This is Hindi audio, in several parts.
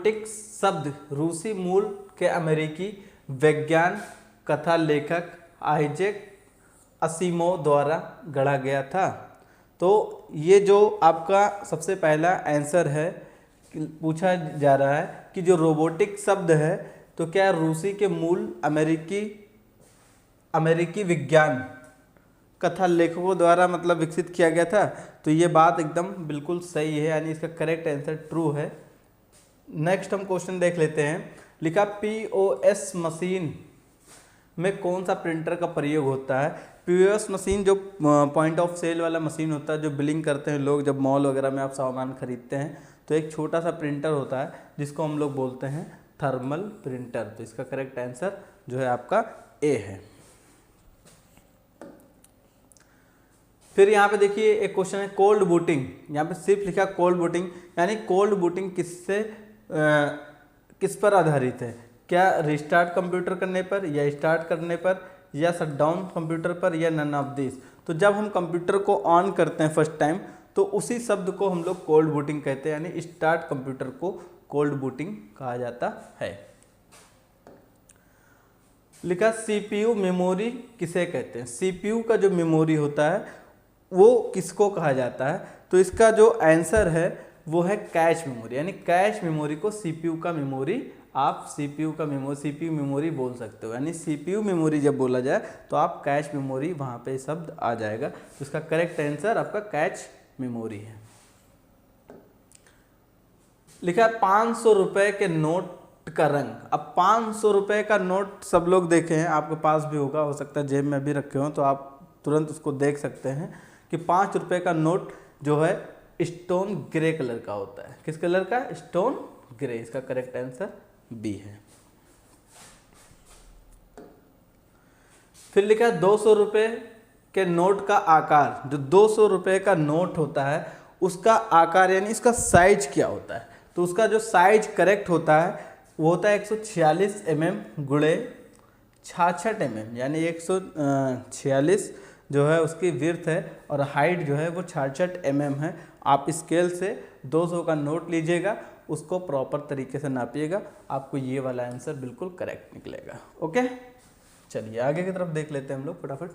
रोबोटिक्स शब्द रूसी मूल के अमेरिकी वैज्ञान कथा लेखक आइजैक असीमोव द्वारा गढ़ा गया था। तो ये जो आपका सबसे पहला आंसर है, पूछा जा रहा है कि जो रोबोटिक शब्द है तो क्या रूसी के मूल अमेरिकी विज्ञान कथा लेखकों द्वारा मतलब विकसित किया गया था। तो ये बात एकदम बिल्कुल सही है, यानी इसका करेक्ट आंसर ट्रू है। नेक्स्ट हम क्वेश्चन देख लेते हैं। लिखा पीओएस मशीन में कौन सा प्रिंटर का प्रयोग होता है। पीओएस मशीन जो पॉइंट ऑफ सेल वाला मशीन होता है, जो बिलिंग करते हैं लोग, जब मॉल वगैरह में आप सामान खरीदते हैं तो एक छोटा सा प्रिंटर होता है जिसको हम लोग बोलते हैं थर्मल प्रिंटर। तो इसका करेक्ट आंसर जो है आपका ए है। फिर यहाँ पे देखिए एक क्वेश्चन है कोल्ड बूटिंग। यहाँ पे सिर्फ लिखा कोल्ड बूटिंग, यानी कोल्ड बूटिंग किस पर आधारित है। क्या रिस्टार्ट कंप्यूटर करने पर, या स्टार्ट करने पर, या शटडाउन कंप्यूटर पर, या नन ऑफ दिस। तो जब हम कंप्यूटर को ऑन करते हैं फर्स्ट टाइम तो उसी शब्द को हम लोग कोल्ड बूटिंग कहते हैं, यानी स्टार्ट कंप्यूटर को कोल्ड बूटिंग कहा जाता है। लिखा सीपीयू मेमोरी किसे कहते हैं। सीपीयू का जो मेमोरी होता है वो किसको कहा जाता है। तो इसका जो आंसर है वो है कैश मेमोरी, यानी कैश मेमोरी को सीपीयू का मेमोरी, आप सीपीयू मेमोरी बोल सकते हो। यानी सीपीयू मेमोरी जब बोला जाए तो आप कैश मेमोरी, वहाँ पे शब्द आ जाएगा। तो इसका करेक्ट आंसर आपका कैश मेमोरी है। लिखा है 500 रुपए के नोट का रंग। अब 500 रुपए का नोट सब लोग देखे हैं, आपके पास भी होगा, हो सकता है जेब में भी रखे हो, तो आप तुरंत उसको देख सकते हैं कि 5 रुपए का नोट जो है स्टोन ग्रे कलर का होता है। किस कलर का? Stone grey. इसका करेक्ट आंसर बी है। फिर लिखा है 200 रुपए के नोट का आकार। जो 200 रुपए का नोट होता है उसका आकार यानी इसका साइज क्या होता है। तो उसका जो साइज करेक्ट होता है वो होता है 146 mm गुणे 66 mm, यानी 146 जो है उसकी विड्थ है और हाइट जो है वो 66 mm है। आप स्केल से 200 का नोट लीजिएगा, उसको प्रॉपर तरीके से नापिएगा, आपको ये वाला आंसर बिल्कुल करेक्ट निकलेगा। ओके, चलिए आगे की तरफ देख लेते हैं हम लोग फटाफट।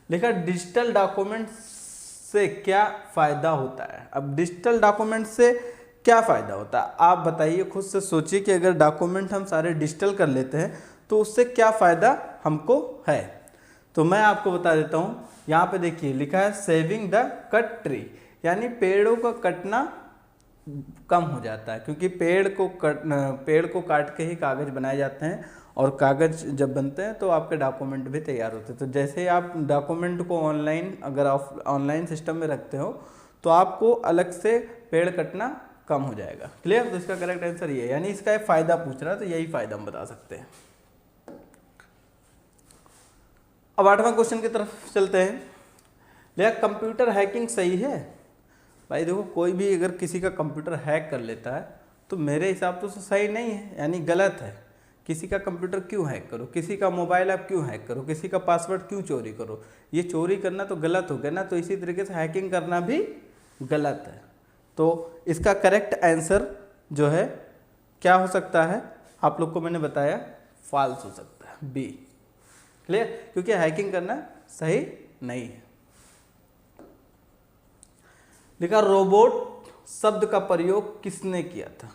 लिखा डिजिटल डॉक्यूमेंट से क्या फ़ायदा होता है। अब डिजिटल डॉक्यूमेंट से क्या फ़ायदा होता है आप बताइए, खुद से सोचिए कि अगर डॉक्यूमेंट हम सारे डिजिटल कर लेते हैं तो उससे क्या फ़ायदा हमको है। तो मैं आपको बता देता हूँ। यहाँ पे देखिए लिखा है सेविंग द कट ट्री, यानी पेड़ों का कटना कम हो जाता है, क्योंकि पेड़ को काट के ही कागज़ बनाए जाते हैं और कागज़ जब बनते हैं तो आपके डॉक्यूमेंट भी तैयार होते हैं। तो जैसे ही आप डॉक्यूमेंट को ऑनलाइन, अगर आप ऑनलाइन सिस्टम में रखते हो तो आपको अलग से पेड़ कटना कम हो जाएगा। क्लियर? तो इसका करेक्ट आंसर ये है, यानी इसका एक फ़ायदा पूछ रहा है तो यही फ़ायदा हम बता सकते हैं। अब 8वां क्वेश्चन की तरफ चलते हैं। भैया कंप्यूटर हैकिंग सही है? भाई देखो, कोई भी अगर किसी का कंप्यूटर हैक कर लेता है तो मेरे हिसाब से सही नहीं है, यानी गलत है। किसी का कंप्यूटर क्यों हैक करो, किसी का मोबाइल ऐप क्यों हैक करो, किसी का पासवर्ड क्यों चोरी करो। ये चोरी करना तो गलत हो गया ना, तो इसी तरीके से हैकिंग करना भी गलत है। तो इसका करेक्ट आंसर जो है क्या हो सकता है, आप लोग को मैंने बताया फॉल्स हो सकता है, बी। क्लियर? क्योंकि हैकिंग करना सही नहीं है। लिखा रोबोट शब्द का प्रयोग किसने किया था।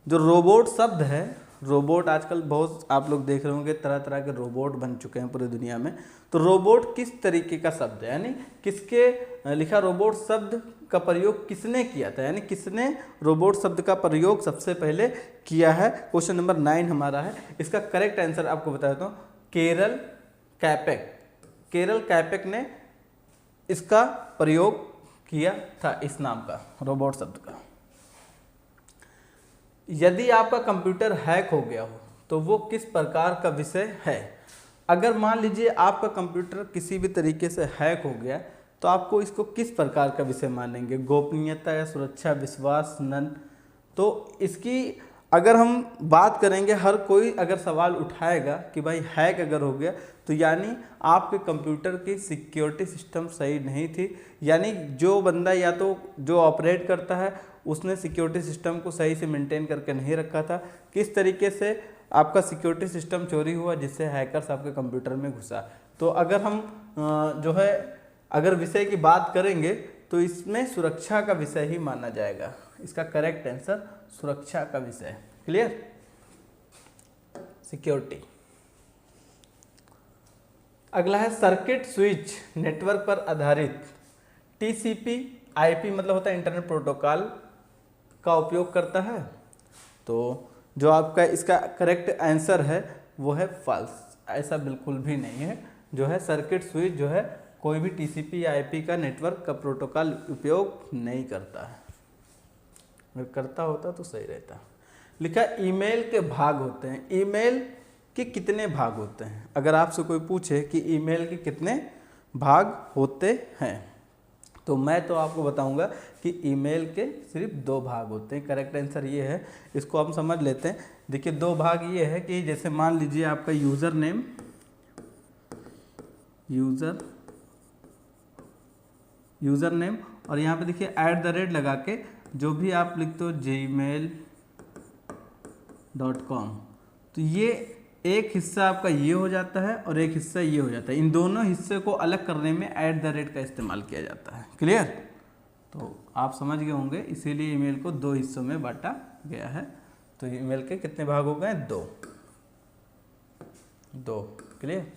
जो रोबोट शब्द है, रोबोट आजकल बहुत आप लोग देख रहे होंगे, तरह तरह के रोबोट बन चुके हैं पूरी दुनिया में। तो रोबोट किस तरीके का शब्द है, यानी किसके लिखा रोबोट शब्द का प्रयोग किसने किया था, यानी किसने रोबोट शब्द का प्रयोग सबसे पहले किया है। क्वेश्चन नंबर 9 हमारा है। इसका करेक्ट आंसर आपको बता देता हूँ, केरल कैपेक ने इसका प्रयोग किया था, इस नाम का, रोबोट शब्द का। यदि आपका कंप्यूटर हैक हो गया हो तो वो किस प्रकार का विषय है। अगर मान लीजिए आपका कंप्यूटर किसी भी तरीके से हैक हो गया तो आपको इसको किस प्रकार का विषय मानेंगे, गोपनीयता या सुरक्षा, विश्वास, नन। तो इसकी अगर हम बात करेंगे, हर कोई अगर सवाल उठाएगा कि भाई हैक अगर हो गया तो यानी आपके कंप्यूटर की सिक्योरिटी सिस्टम सही नहीं थी, यानी जो बंदा या तो जो ऑपरेट करता है उसने सिक्योरिटी सिस्टम को सही से मेंटेन करके नहीं रखा था, किस तरीके से आपका सिक्योरिटी सिस्टम चोरी हुआ जिससे हैकर्स आपके कंप्यूटर में घुसा। तो अगर हम जो है अगर विषय की बात करेंगे तो इसमें सुरक्षा का विषय ही माना जाएगा। इसका करेक्ट आंसर सुरक्षा का विषय। Clear, security. अगला है सर्किट स्विच नेटवर्क पर आधारित टीसीपी आईपी मतलब होता है इंटरनेट प्रोटोकॉल का उपयोग करता है। तो जो आपका इसका करेक्ट आंसर है वो है फॉल्स, ऐसा बिल्कुल भी नहीं है। जो है सर्किट स्विच जो है कोई भी टीसीपी या आईपी का नेटवर्क का प्रोटोकॉल उपयोग नहीं करता है, अगर करता होता तो सही रहता। लिखा ईमेल के भाग होते हैं, ईमेल के कितने भाग होते हैं? अगर आपसे कोई पूछे कि ईमेल के कितने भाग होते हैं तो मैं तो आपको बताऊंगा कि ईमेल के सिर्फ 2 भाग होते हैं। करेक्ट आंसर ये है, इसको हम समझ लेते हैं। देखिए 2 भाग ये है कि जैसे मान लीजिए आपका यूज़र नेम, यूज़र नेम और यहाँ पे देखिए @ लगा के जो भी आप लिखते हो gmail.com, तो ये एक हिस्सा आपका ये हो जाता है और एक हिस्सा ये हो जाता है। इन दोनों हिस्से को अलग करने में @ का इस्तेमाल किया जाता है। क्लियर, तो आप समझ गए होंगे, इसीलिए ईमेल को 2 हिस्सों में बांटा गया है। तो ईमेल के कितने भाग हो गए? 2। क्लियर।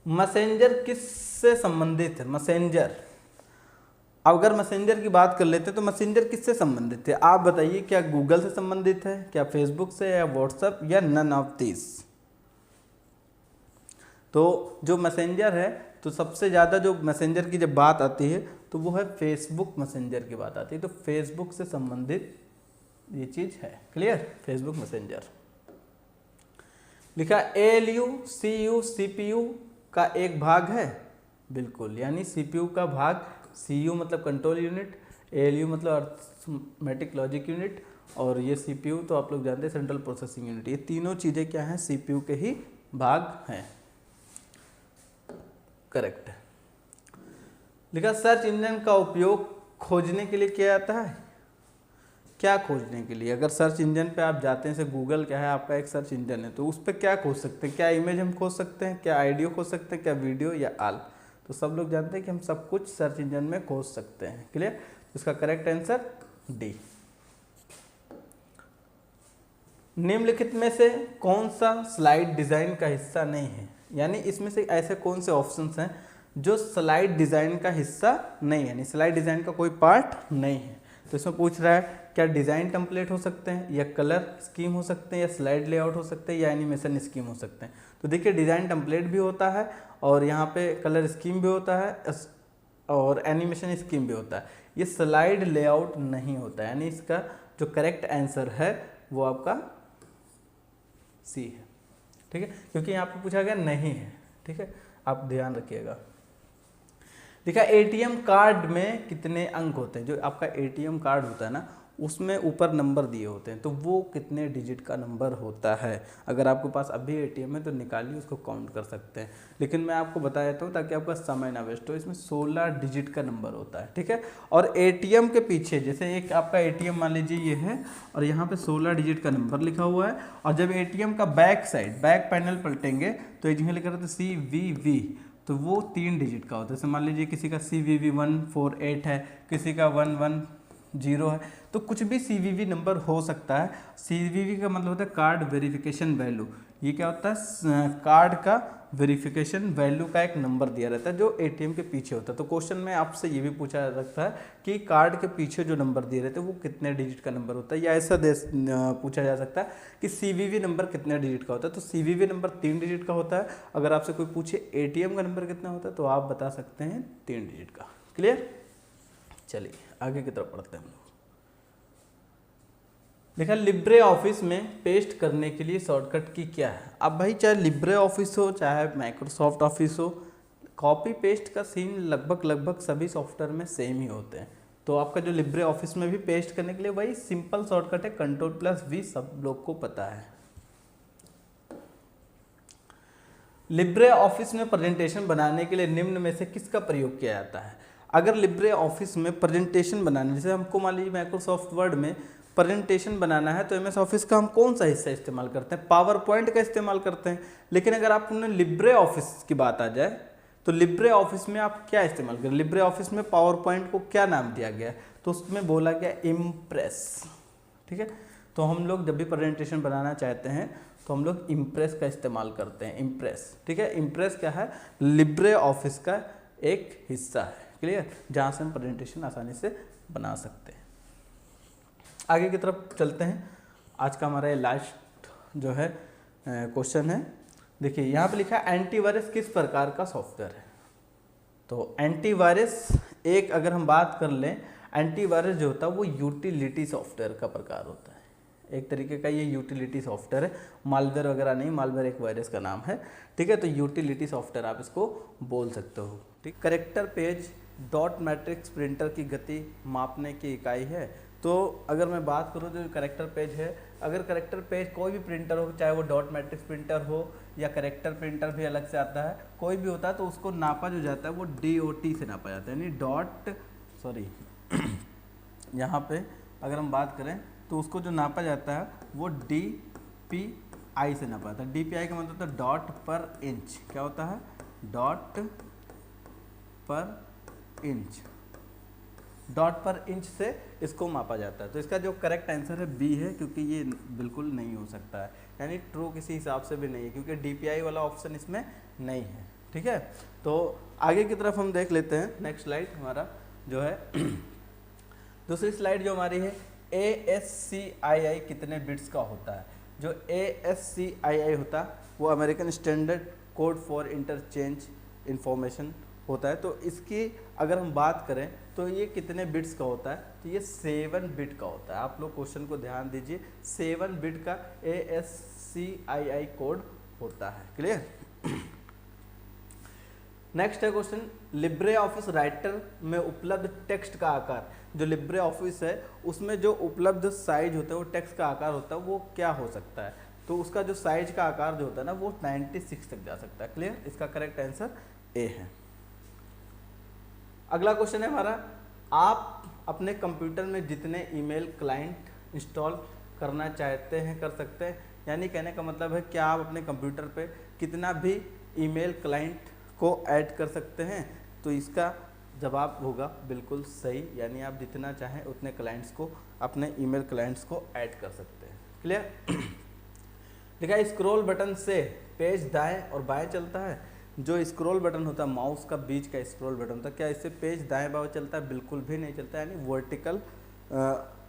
मैसेंजर किससे संबंधित है? मैसेंजर, अगर मैसेंजर की बात कर लेते हैं तो मैसेंजर किससे संबंधित है? आप बताइए, क्या गूगल से संबंधित है, क्या फेसबुक से, या व्हाट्सएप, या नन ऑफ दिस? तो जो मैसेंजर है तो सबसे ज़्यादा जो मैसेंजर की जब बात आती है तो वो है फेसबुक मैसेंजर की बात आती है। तो फेसबुक से संबंधित ये चीज़ है। Clear, Facebook messenger. लिखा ALU CU CPU का एक भाग है, बिल्कुल, यानी CPU का भाग, CU मतलब कंट्रोल यूनिट, ALU मतलब अर्थमेटिक लॉजिक यूनिट, और ये CPU तो आप लोग जानते हैं सेंट्रल प्रोसेसिंग यूनिट। ये तीनों चीज़ें क्या हैं? CPU के ही भाग हैं। करेक्ट है। लिखा सर्च इंजन का उपयोग खोजने के लिए किया जाता है। क्या खोजने के लिए? अगर सर्च इंजन पे आप जाते हैं, जैसे गूगल क्या है, आपका एक सर्च इंजन है, तो उस पर क्या खोज सकते हैं? क्या इमेज हम खोज सकते हैं, क्या ऑडियो खोज सकते हैं, क्या वीडियो, या ऑल? तो सब लोग जानते हैं कि हम सब कुछ सर्च इंजन में खोज सकते हैं। क्लियर, इसका करेक्ट आंसर डी। निम्नलिखित में से कौन सा स्लाइड डिजाइन का हिस्सा नहीं है? यानी इसमें से ऐसे कौन से ऑप्शंस हैं जो स्लाइड डिजाइन का हिस्सा नहीं है, यानी स्लाइड डिजाइन का कोई पार्ट नहीं है। तो इसमें पूछ रहा है क्या डिज़ाइन टेम्पलेट हो सकते हैं, या कलर स्कीम हो सकते हैं, या स्लाइड लेआउट हो सकते हैं, या एनिमेशन स्कीम हो सकते हैं। तो देखिए डिज़ाइन टेम्पलेट भी होता है और यहाँ पे कलर स्कीम भी होता है और एनिमेशन स्कीम भी होता है। ये स्लाइड लेआउट नहीं होता है, यानी इसका जो करेक्ट आंसर है वो आपका सी है। ठीक है, क्योंकि यहाँ पे पूछा गया नहीं है। ठीक है, आप ध्यान रखिएगा। देखा एटीएम कार्ड में कितने अंक होते हैं? जो आपका एटीएम कार्ड होता है ना, उसमें ऊपर नंबर दिए होते हैं, तो वो कितने डिजिट का नंबर होता है? अगर आपके पास अभी एटीएम है तो निकालिए, उसको काउंट कर सकते हैं। लेकिन मैं आपको बता देता हूँ ताकि आपका समय ना वेस्ट हो, इसमें 16 डिजिट का नंबर होता है। ठीक है, और एटीएम के पीछे जैसे एक आपका एटीएम मान लीजिए ये है और यहाँ पे 16 डिजिट का नंबर लिखा हुआ है, और जब एटीएम का बैक साइड, बैक पैनल पलटेंगे तो ये लिखा रहता है CVV, तो वो 3 डिजिट का होता है। जैसे मान लीजिए किसी का CVV 148 है, किसी का 110 है, तो कुछ भी CVV नंबर हो सकता है। CVV का मतलब होता है कार्ड वेरिफिकेशन वैल्यू। ये क्या होता है? कार्ड का वेरिफिकेशन वैल्यू का एक नंबर दिया रहता है जो एटीएम के पीछे होता है। तो क्वेश्चन में आपसे ये भी पूछा जा सकता है कि कार्ड के पीछे जो नंबर दिए रहते हैं वो कितने डिजिट का नंबर होता है, या ऐसा पूछा जा सकता है कि CVV नंबर कितने डिजिट का होता है। तो CVV नंबर 3 डिजिट का होता है। अगर आपसे कोई पूछे एटीएम का नंबर कितना होता है तो आप बता सकते हैं 3 डिजिट का। क्लियर, चलिए आगे की तरफ पढ़ते हैं हम लोग। देखा लिब्रे ऑफिस में पेस्ट करने के लिए शॉर्टकट की क्या है? अब भाई चाहे लिब्रे ऑफिस हो चाहे माइक्रोसॉफ्ट ऑफिस हो, कॉपी पेस्ट का सीन लगभग सभी सॉफ्टवेयर में सेम ही होते हैं। तो आपका जो लिब्रे ऑफिस में भी पेस्ट करने के लिए वही सिंपल शॉर्टकट है, Ctrl+V, सब लोग को पता है। लिब्रे ऑफिस में प्रेजेंटेशन बनाने के लिए निम्न में से किसका प्रयोग किया जाता है? अगर लिब्रे ऑफिस में प्रेजेंटेशन बनाना, जैसे हमको मान लीजिए माइक्रोसॉफ्ट वर्ड में प्रेजेंटेशन बनाना है, तो एमएस ऑफिस का हम कौन सा हिस्सा इस्तेमाल करते हैं? पावर पॉइंट का इस्तेमाल करते हैं। लेकिन अगर आपने लिब्रे ऑफिस की बात आ जाए तो लिब्रे ऑफिस में आप क्या इस्तेमाल करें? लिब्रे ऑफिस में पावर पॉइंट को क्या नाम दिया गया है? तो उसमें बोला गया इम्प्रेस। ठीक है, तो हम लोग जब भी प्रेजेंटेशन बनाना चाहते हैं तो हम लोग इम्प्रेस का इस्तेमाल करते हैं। इम्प्रेस, ठीक है, इम्प्रेस क्या है? लिब्रे ऑफिस का एक हिस्सा है। क्लियर? जहाँ से हम प्रेजेंटेशन आसानी से बना सकते हैं। आगे की तरफ चलते हैं। आज का हमारा ये लास्ट जो है क्वेश्चन है। देखिए यहाँ पे लिखा है एंटीवायरस किस प्रकार का सॉफ्टवेयर है? तो एंटीवायरस एक अगर हम बात कर लें, एंटीवायरस जो होता है वो यूटिलिटी सॉफ्टवेयर का प्रकार होता है। एक तरीके का ये यूटिलिटी सॉफ्टवेयर है, मालवेयर वगैरह नहीं, मालवेयर एक वायरस का नाम है। ठीक है, तो यूटिलिटी सॉफ्टवेयर आप इसको बोल सकते हो। ठीक, character page dot matrix printer की गति मापने की इकाई है। तो अगर मैं बात करूँ जो करेक्टर पेज है, अगर करेक्टर पेज कोई भी प्रिंटर हो, चाहे वो डॉट मैट्रिक्स प्रिंटर हो या करेक्टर प्रिंटर भी अलग से आता है, कोई भी होता है, तो उसको नापा जो जाता है वो DOT से नापा जाता है, यानी यहाँ पे अगर हम बात करें तो उसको जो नापा जाता है वो DPI से नापा जाता है। DPI का मतलब होता है डॉट पर इंच। क्या होता है? डॉट पर इंच। डॉट पर इंच से इसको मापा जाता है। तो इसका जो करेक्ट आंसर है बी है, क्योंकि ये बिल्कुल नहीं हो सकता है, यानी ट्रू किसी हिसाब से भी नहीं है, क्योंकि DPI वाला ऑप्शन इसमें नहीं है। ठीक है, तो आगे की तरफ हम देख लेते हैं। नेक्स्ट स्लाइड हमारा जो है दूसरी स्लाइड जो हमारी है, ASCII कितने बिट्स का होता है? जो ASCII होता है वो American standard code for interchange information होता है। तो इसकी अगर हम बात करें तो ये कितने बिट्स का होता है? तो ये 7 बिट का होता है। आप लोग क्वेश्चन को ध्यान दीजिए, 7 बिट का ASCII कोड होता है। क्लियर? नेक्स्ट है क्वेश्चन, लिब्रे ऑफिस राइटर में उपलब्ध टेक्स्ट का आकार। जो लिब्रे ऑफिस है उसमें जो उपलब्ध साइज होता है वो टेक्स्ट का आकार होता है, वो क्या हो सकता है? तो उसका जो साइज का आकार जो होता है ना वो 96 तक जा सकता है। क्लियर? इसका करेक्ट आंसर ए है। अगला क्वेश्चन है हमारा, आप अपने कंप्यूटर में जितने ईमेल क्लाइंट इंस्टॉल करना चाहते हैं कर सकते हैं। यानी कहने का मतलब है क्या आप अपने कंप्यूटर पे कितना भी ईमेल क्लाइंट को ऐड कर सकते हैं? तो इसका जवाब होगा बिल्कुल सही, यानी आप जितना चाहें उतने क्लाइंट्स को, अपने ईमेल क्लाइंट्स को ऐड कर सकते हैं। क्लियर? देखा, स्क्रॉल बटन से पेज दाएं और बाएं चलता है। जो स्क्रॉल बटन होता है माउस का बीच का स्क्रॉल बटन होता है, क्या इससे पेज दाएं बाएं चलता है? बिल्कुल भी नहीं चलता, यानी वर्टिकल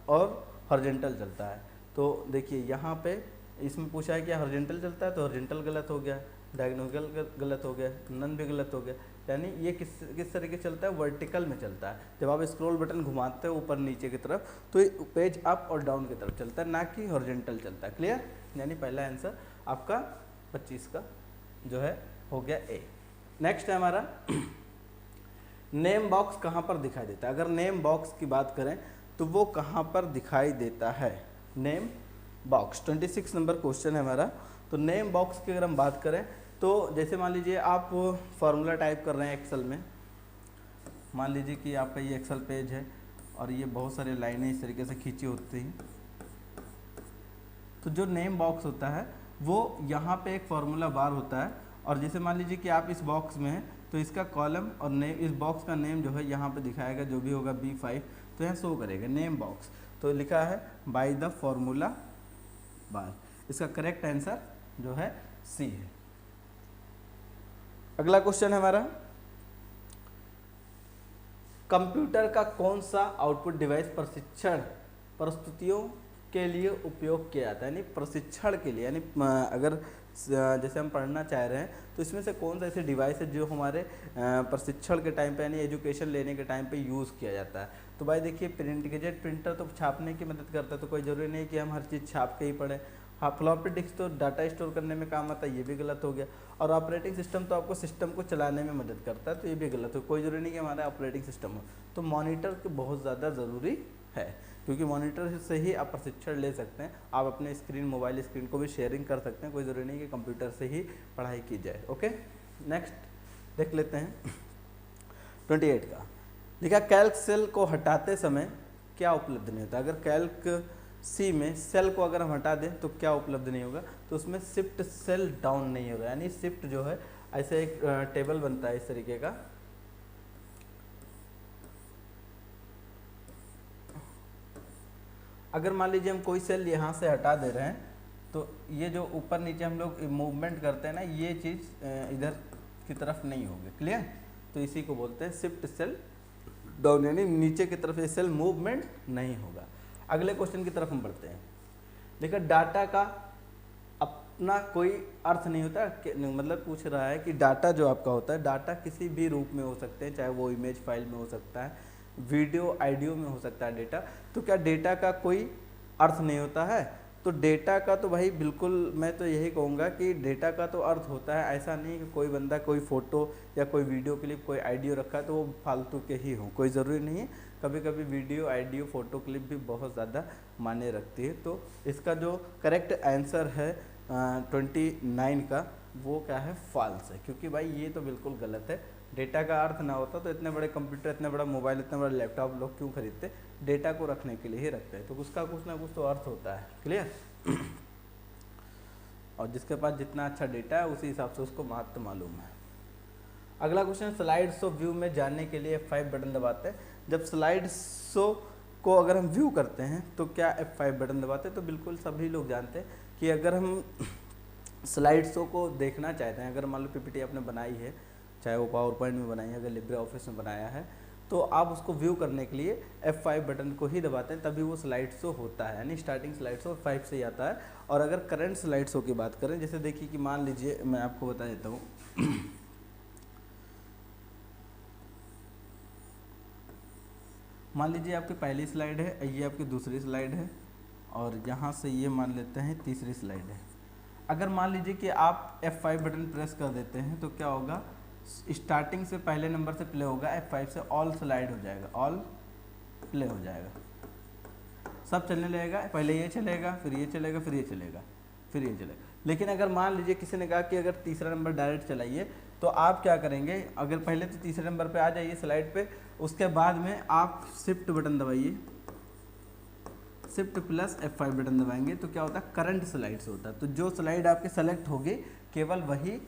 और हॉरिजॉन्टल चलता है। तो देखिए यहाँ पे इसमें पूछा है कि हॉरिजॉन्टल चलता है, तो हॉरिजॉन्टल गलत हो गया, डायगोनल गलत हो गया, नन भी गलत हो गया। यानी ये किस तरीके से चलता है? वर्टिकल में चलता है। जब आप स्क्रॉल बटन घुमाते हैं ऊपर नीचे की तरफ तो पेज अप और डाउन की तरफ चलता है, ना कि हॉरिजॉन्टल चलता है। क्लियर? यानी पहला आंसर आपका 25 का जो है हो गया ए। नेक्स्ट है हमारा नेम बॉक्स कहाँ पर दिखाई देता है? अगर नेम बॉक्स की बात करें तो वो कहाँ पर दिखाई देता है? नेम बॉक्स 26 नंबर क्वेश्चन है हमारा। तो नेम बॉक्स की अगर हम बात करें तो जैसे मान लीजिए आप फार्मूला टाइप कर रहे हैं एक्सेल में, मान लीजिए कि आपका ये एक्सेल पेज है और ये बहुत सारी लाइनें इस तरीके से खींची होती हैं। तो जो नेम बॉक्स होता है वो यहाँ पे एक फार्मूला बार होता है, और जैसे मान लीजिए कि आप इस बॉक्स में हैं तो इसका कॉलम और नेम, इस बॉक्स का नेम जो है यहाँ पे दिखाएगा, जो भी होगा B5, तो यहाँ शो करेगा नेम बॉक्स। तो लिखा है बाय द फार्मूला बार। इसका करेक्ट आंसर जो है सी है। अगला क्वेश्चन है हमारा, कंप्यूटर का कौन सा आउटपुट डिवाइस प्रशिक्षण प्रस्तुतियों के लिए उपयोग किया जाता है? यानी प्रशिक्षण के लिए, यानी अगर जैसे हम पढ़ना चाह रहे हैं तो इसमें से कौन सा ऐसे डिवाइस है जो हमारे प्रशिक्षण के टाइम पे, यानी एजुकेशन लेने के टाइम पे यूज़ किया जाता है? तो भाई देखिए, प्रिंट गेजेट प्रिंटर तो छापने की मदद करता है, तो कोई ज़रूरी नहीं कि हम हर चीज़ छाप के ही पढ़ें। हाँ, फ्लॉपी डिस्क तो डाटा स्टोर करने में काम आता है, ये भी गलत हो गया। और ऑपरेटिंग सिस्टम तो आपको सिस्टम को चलाने में मदद करता है, तो ये भी गलत हो। कोई ज़रूरी नहीं कि हमारा ऑपरेटिंग सिस्टम हो। तो मॉनिटर तो बहुत ज़्यादा ज़रूरी है, क्योंकि मॉनिटर से ही आप प्रशिक्षण ले सकते हैं। आप अपने स्क्रीन, मोबाइल स्क्रीन को भी शेयरिंग कर सकते हैं, कोई ज़रूरी नहीं कि कंप्यूटर से ही पढ़ाई की जाए। ओके, नेक्स्ट देख लेते हैं 28 का। देखा कैल्क सेल को हटाते समय क्या उपलब्ध नहीं होता। अगर कैल्क सी में सेल को अगर हम हटा दें तो क्या उपलब्ध नहीं होगा, तो उसमें शिफ्ट सेल डाउन नहीं होगा, यानी शिफ्ट जो है ऐसे एक टेबल बनता है इस तरीके का, अगर मान लीजिए हम कोई सेल यहाँ से हटा दे रहे हैं तो ये जो ऊपर नीचे हम लोग मूवमेंट करते हैं ना, ये चीज़ इधर की तरफ नहीं होगी। क्लियर? तो इसी को बोलते हैं शिफ्ट सेल डाउन, यानी नीचे की तरफ ये सेल मूवमेंट नहीं होगा। अगले क्वेश्चन की तरफ हम बढ़ते हैं। देखिए डाटा का अपना कोई अर्थ नहीं होता, मतलब पूछ रहा है कि डाटा जो आपका होता है, डाटा किसी भी रूप में हो सकते हैं, चाहे वो इमेज फाइल में हो सकता है, वीडियो ऑडियो में हो सकता है डेटा। तो क्या डेटा का कोई अर्थ नहीं होता है? तो डेटा का तो भाई बिल्कुल मैं तो यही कहूँगा कि डेटा का तो अर्थ होता है। ऐसा नहीं कि कोई बंदा कोई फ़ोटो या कोई वीडियो क्लिप कोई ऑडियो रखा है तो वो फालतू के ही हों, कोई ज़रूरी नहीं है। कभी कभी वीडियो ऑडियो फ़ोटो क्लिप भी बहुत ज़्यादा मायने रखती है। तो इसका जो करेक्ट आंसर है 29 का, वो क्या है? फॉल्स है, क्योंकि भाई ये तो बिल्कुल गलत है। डेटा का अर्थ ना होता तो इतने बड़े कंप्यूटर, इतना बड़ा मोबाइल, इतना बड़ा लैपटॉप लोग क्यों खरीदते? डेटा को रखने के लिए ही रखते हैं। तो उसका कुछ ना कुछ तो अर्थ होता है। क्लियर? और जिसके पास जितना अच्छा डेटा है उसी हिसाब से उसको महत्व मालूम है। अगला क्वेश्चन, स्लाइड शो व्यू में जाने के लिए F5 बटन दबाते हैं। जब स्लाइड शो को अगर हम व्यू करते हैं तो क्या F5 बटन दबाते हैं? तो बिल्कुल सभी लोग जानते हैं कि अगर हम स्लाइड शो को देखना चाहते हैं, अगर मान लो पीपीटी आपने बनाई है, चाहे वो पावर पॉइंट में बनाई है, अगर लिब्रे ऑफिस में बनाया है, तो आप उसको व्यू करने के लिए F5 बटन को ही दबाते हैं, तभी वो स्लाइड शो होता है। यानी स्टार्टिंग स्लाइड शो F5 से ही आता है। और अगर करंट स्लाइड शो की बात करें, जैसे देखिए कि मान लीजिए मैं आपको बता देता हूँ मान लीजिए आपकी पहली स्लाइड है, ये आपकी दूसरी स्लाइड है, और यहाँ से ये मान लेते हैं तीसरी स्लाइड है। अगर मान लीजिए कि आप F5 बटन प्रेस कर देते हैं तो क्या होगा? स्टार्टिंग से पहले नंबर से प्ले होगा, F5 से ऑल स्लाइड हो जाएगा, ऑल प्ले हो जाएगा, सब चलने लगेगा। पहले ये चलेगा, फिर ये चलेगा, फिर ये चलेगा, फिर ये चलेगा। लेकिन अगर मान लीजिए किसी ने कहा कि अगर तीसरा नंबर डायरेक्ट चलाइए, तो आप क्या करेंगे? अगर पहले तो तीसरे नंबर पे आ जाइए स्लाइड पे, उसके बाद में आप शिफ्ट बटन दबाइए, शिफ्ट प्लस F5 बटन दबाएंगे तो क्या होता है? करंट स्लाइड्स होता है। तो जो स्लाइड आपके सेलेक्ट होगी केवल वही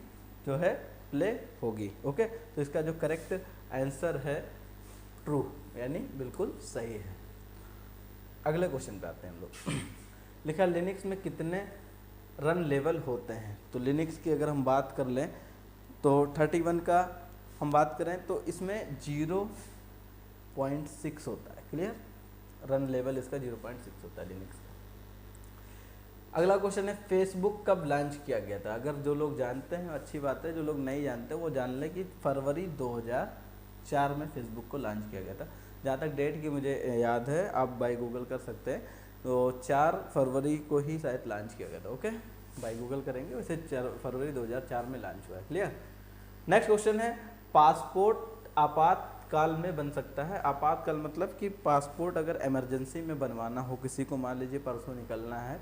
जो है प्ले होगी। ओके, तो इसका जो करेक्ट आंसर है ट्रू, यानी बिल्कुल सही है। अगले क्वेश्चन पे आते हैं हम लोग। लिखा लिनक्स में कितने रन लेवल होते हैं? तो लिनक्स की अगर हम बात कर लें तो 31 का हम बात करें तो इसमें 0.6 होता है। क्लियर? रन लेवल इसका 0.6 होता है लिनक्स का। अगला क्वेश्चन है, फेसबुक कब लॉन्च किया गया था? अगर जो लोग जानते हैं अच्छी बात है, जो लोग नहीं जानते वो जान लें कि फरवरी 2004 में फेसबुक को लॉन्च किया गया था। जहाँ तक डेट की मुझे याद है, आप बाय गूगल कर सकते हैं, तो 4 फरवरी को ही शायद लॉन्च किया गया था। ओके, बाय गूगल करेंगे, वैसे 4 फरवरी 2004 में लॉन्च हुआ है। क्लियर? नेक्स्ट क्वेश्चन है, पासपोर्ट आपातकाल में बन सकता है? आपातकाल मतलब कि पासपोर्ट अगर इमरजेंसी में बनवाना हो किसी को, मान लीजिए परसों निकलना है